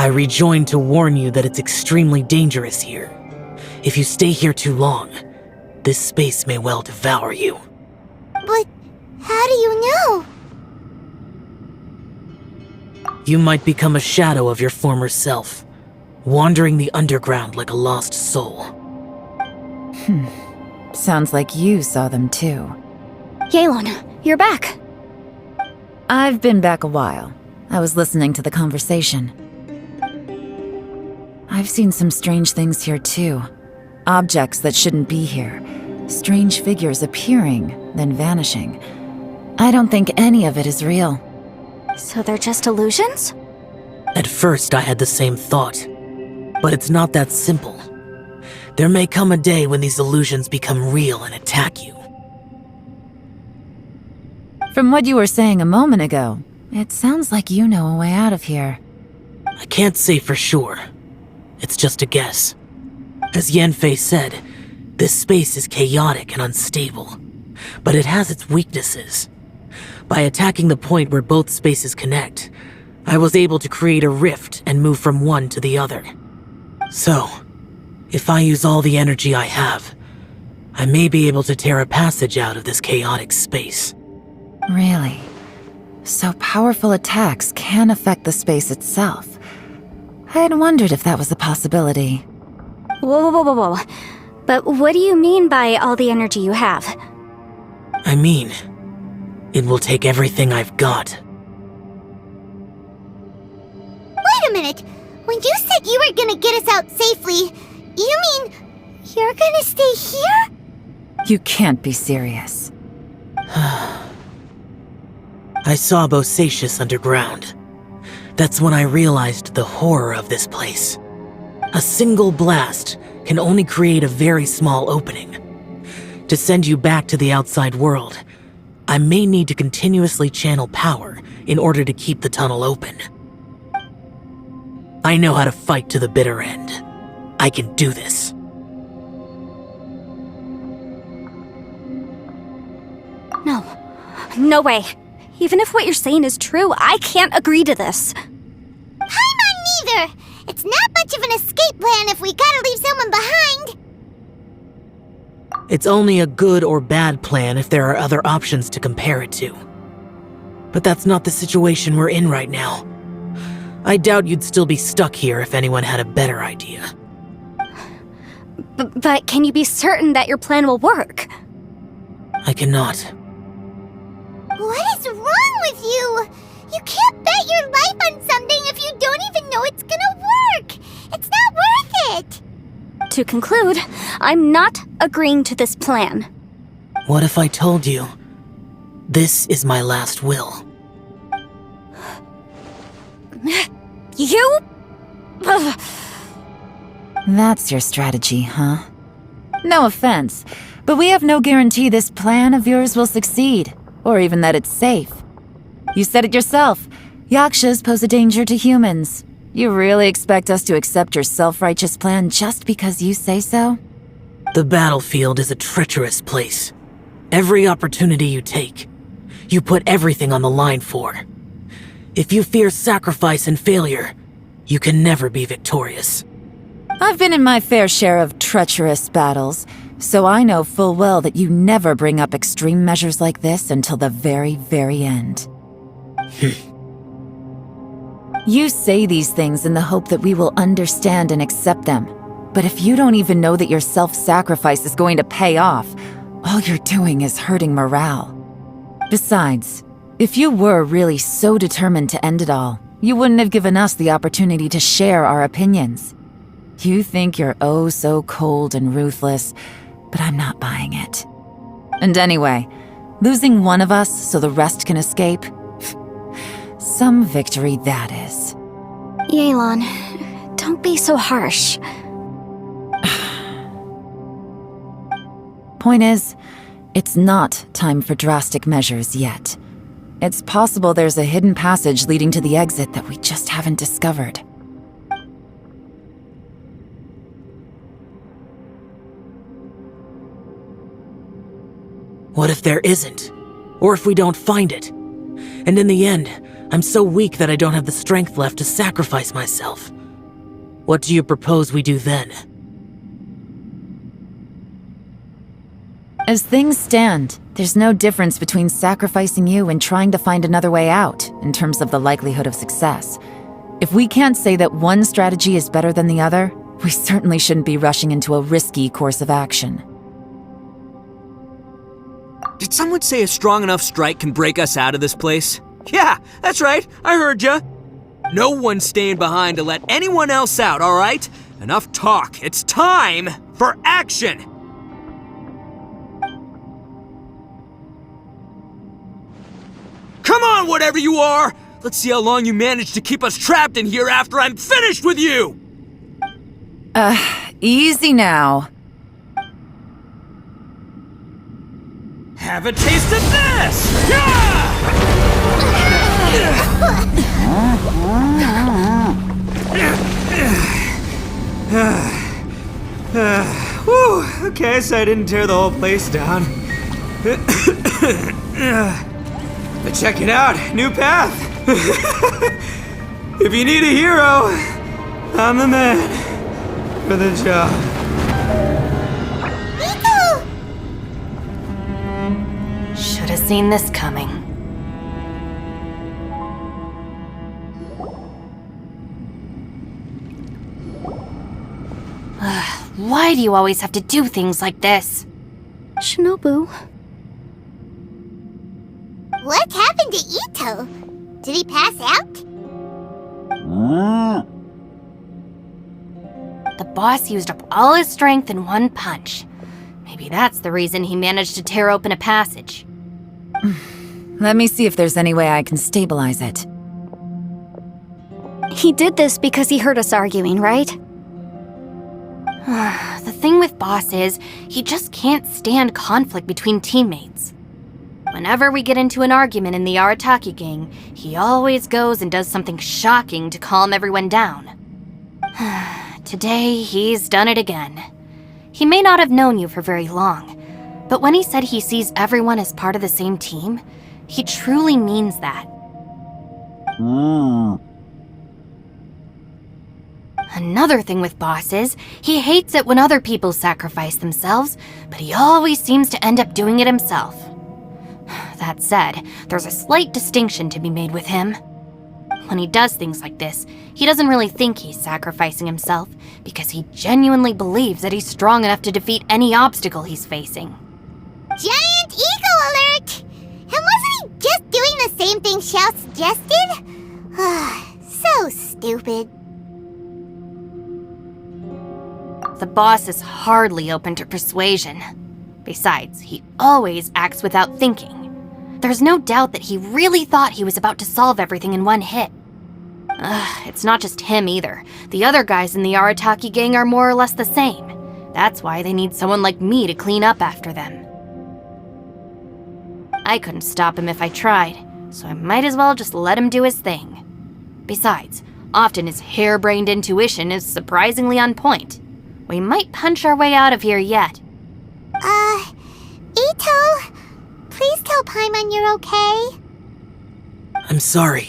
I rejoined to warn you that it's extremely dangerous here. If you stay here too long, this space may well devour you. But how do you know? You might become a shadow of your former self, wandering the underground like a lost soul. Sounds like you saw them too. Yelan, you're back. I've been back a while. I was listening to the conversation. I've seen some strange things here too. Objects that shouldn't be here. Strange figures appearing, then vanishing. I don't think any of it is real. So they're just illusions? At first, I had the same thought. But it's not that simple. There may come a day when these illusions become real and attack you. From what you were saying a moment ago, it sounds like you know a way out of here. I can't say for sure. It's just a guess. As Yanfei said, this space is chaotic and unstable, but it has its weaknesses. By attacking the point where both spaces connect, I was able to create a rift and move from one to the other. So, if I use all the energy I have, I may be able to tear a passage out of this chaotic space. Really? So powerful attacks can affect the space itself. I had wondered if that was a possibility. Whoa. But what do you mean by all the energy you have? I mean, it will take everything I've got. Wait a minute. When you said you were gonna get us out safely, you mean you're gonna stay here? You can't be serious. I saw Bosacius underground. That's when I realized the horror of this place. A single blast can only create a very small opening. To send you back to the outside world, I may need to continuously channel power in order to keep the tunnel open. I know how to fight to the bitter end. I can do this. No way. Even if what you're saying is true, I can't agree to this. Paimon neither! It's not much of an escape plan if we gotta leave someone behind! It's only a good or bad plan if there are other options to compare it to. But that's not the situation we're in right now. I doubt you'd still be stuck here if anyone had a better idea. But can you be certain that your plan will work? I cannot. What is wrong with you? You can't bet your life on something if you don't even know it's gonna work! It's not worth it! To conclude, I'm not agreeing to this plan. What if I told you, this is my last will? You? Ugh. That's your strategy, huh? No offense, but we have no guarantee this plan of yours will succeed, or even that it's safe. You said it yourself. Yakshas pose a danger to humans. You really expect us to accept your self-righteous plan just because you say so? The battlefield is a treacherous place. Every opportunity you take, you put everything on the line for. If you fear sacrifice and failure, you can never be victorious. I've been in my fair share of treacherous battles, so I know full well that you never bring up extreme measures like this until the very, very end. You say these things in the hope that we will understand and accept them. But if you don't even know that your self-sacrifice is going to pay off, all you're doing is hurting morale. Besides, if you were really so determined to end it all, you wouldn't have given us the opportunity to share our opinions. You think you're oh so cold and ruthless, but I'm not buying it. And anyway, losing one of us so the rest can escape? Some victory that is. Yelan, don't be so harsh. Point is, it's not time for drastic measures yet. It's possible there's a hidden passage leading to the exit that we just haven't discovered. What if there isn't? Or if we don't find it? And in the end, I'm so weak that I don't have the strength left to sacrifice myself. What do you propose we do then? As things stand, there's no difference between sacrificing you and trying to find another way out, in terms of the likelihood of success. If we can't say that one strategy is better than the other, we certainly shouldn't be rushing into a risky course of action. Did someone say a strong enough strike can break us out of this place? Yeah, that's right, I heard ya. No one's staying behind to let anyone else out, all right? Enough talk, it's time for action! Come on, whatever you are! Let's see how long you manage to keep us trapped in here after I'm finished with you! Easy now. Have a taste of this! Yeah! Whew, okay, so I didn't tear the whole place down. But check it out, new path! If you need a hero, I'm the man for the job. Should have seen this coming. Why do you always have to do things like this? Shinobu. What happened to Ito? Did he pass out? The boss used up all his strength in one punch. Maybe that's the reason he managed to tear open a passage. Let me see if there's any way I can stabilize it. He did this because he heard us arguing, right? The thing with Boss is, he just can't stand conflict between teammates. Whenever we get into an argument in the Arataki gang, he always goes and does something shocking to calm everyone down. Today, he's done it again. He may not have known you for very long, but when he said he sees everyone as part of the same team, he truly means that. Another thing with Boss is, he hates it when other people sacrifice themselves, but he always seems to end up doing it himself. That said, there's a slight distinction to be made with him. When he does things like this, he doesn't really think he's sacrificing himself, because he genuinely believes that he's strong enough to defeat any obstacle he's facing. Giant ego alert! And wasn't he just doing the same thing Xiao suggested? So stupid. The boss is hardly open to persuasion. Besides, he always acts without thinking. There's no doubt that he really thought he was about to solve everything in one hit. It's not just him either. The other guys in the Arataki gang are more or less the same. That's why they need someone like me to clean up after them. I couldn't stop him if I tried, so I might as well just let him do his thing. Besides, often his harebrained intuition is surprisingly on point. We might punch our way out of here yet. Ito, please tell Paimon you're okay. I'm sorry.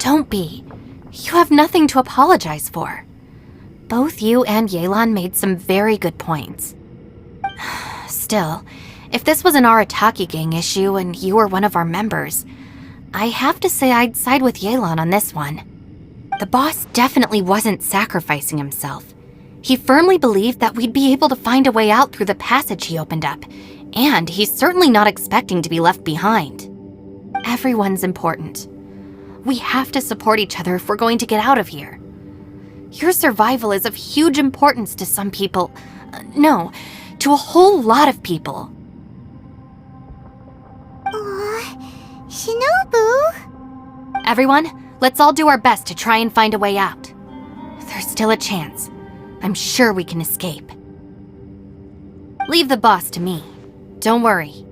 Don't be. You have nothing to apologize for. Both you and Yelan made some very good points. Still, if this was an Arataki gang issue and you were one of our members, I have to say I'd side with Yelan on this one. The boss definitely wasn't sacrificing himself. He firmly believed that we'd be able to find a way out through the passage he opened up, and he's certainly not expecting to be left behind. Everyone's important. We have to support each other if we're going to get out of here. Your survival is of huge importance to some people. No, to a whole lot of people. Shinobu? Everyone, let's all do our best to try and find a way out. There's still a chance. I'm sure we can escape. Leave the boss to me. Don't worry.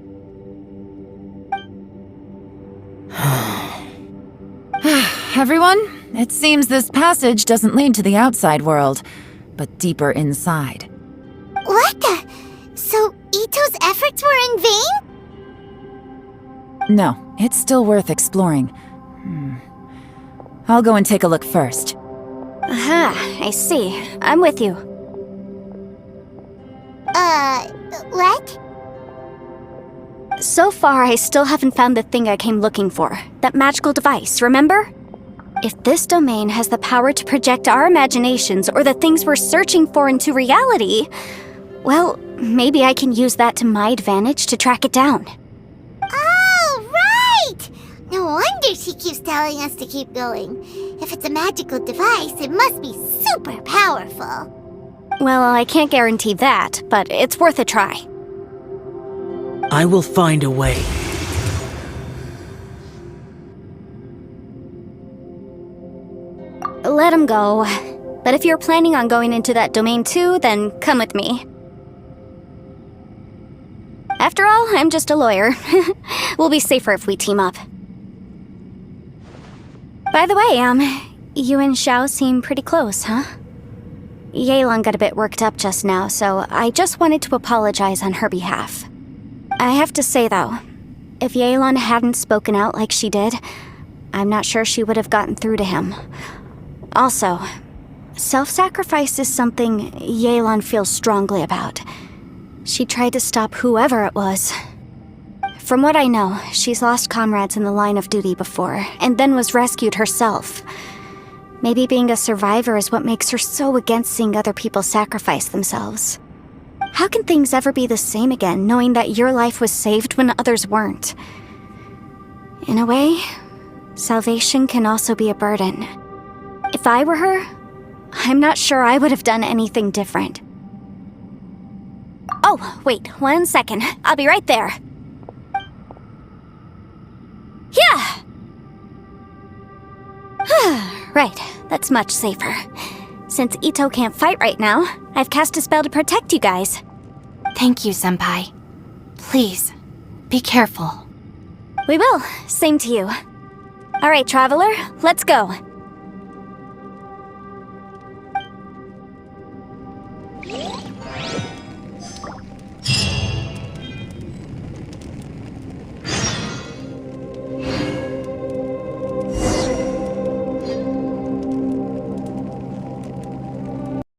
Everyone, it seems this passage doesn't lead to the outside world, but deeper inside. What the? So Ito's efforts were in vain? No, it's still worth exploring. I'll go and take a look first. Aha, I see. I'm with you. What? So far, I still haven't found the thing I came looking for. That magical device, remember? If this domain has the power to project our imaginations or the things we're searching for into reality, well, maybe I can use that to my advantage to track it down. Oh, right! No wonder she keeps telling us to keep going. If it's a magical device, it must be super powerful. Well, I can't guarantee that, but it's worth a try. I will find a way. Let him go. But if you're planning on going into that domain too, then come with me. After all, I'm just a lawyer. We'll be safer if we team up. By the way, you and Xiao seem pretty close, huh? Yelan got a bit worked up just now, so I just wanted to apologize on her behalf. I have to say, though, if Yelan hadn't spoken out like she did, I'm not sure she would have gotten through to him. Also, self-sacrifice is something Yelan feels strongly about. She tried to stop whoever it was. From what I know, she's lost comrades in the line of duty before, and then was rescued herself. Maybe being a survivor is what makes her so against seeing other people sacrifice themselves. How can things ever be the same again, knowing that your life was saved when others weren't? In a way, salvation can also be a burden. If I were her, I'm not sure I would have done anything different. Oh, wait, 1 second. I'll be right there. Yeah! Right, that's much safer. Since Ito can't fight right now, I've cast a spell to protect you guys. Thank you, Senpai. Please, be careful. We will. Same to you. All right, Traveler, let's go.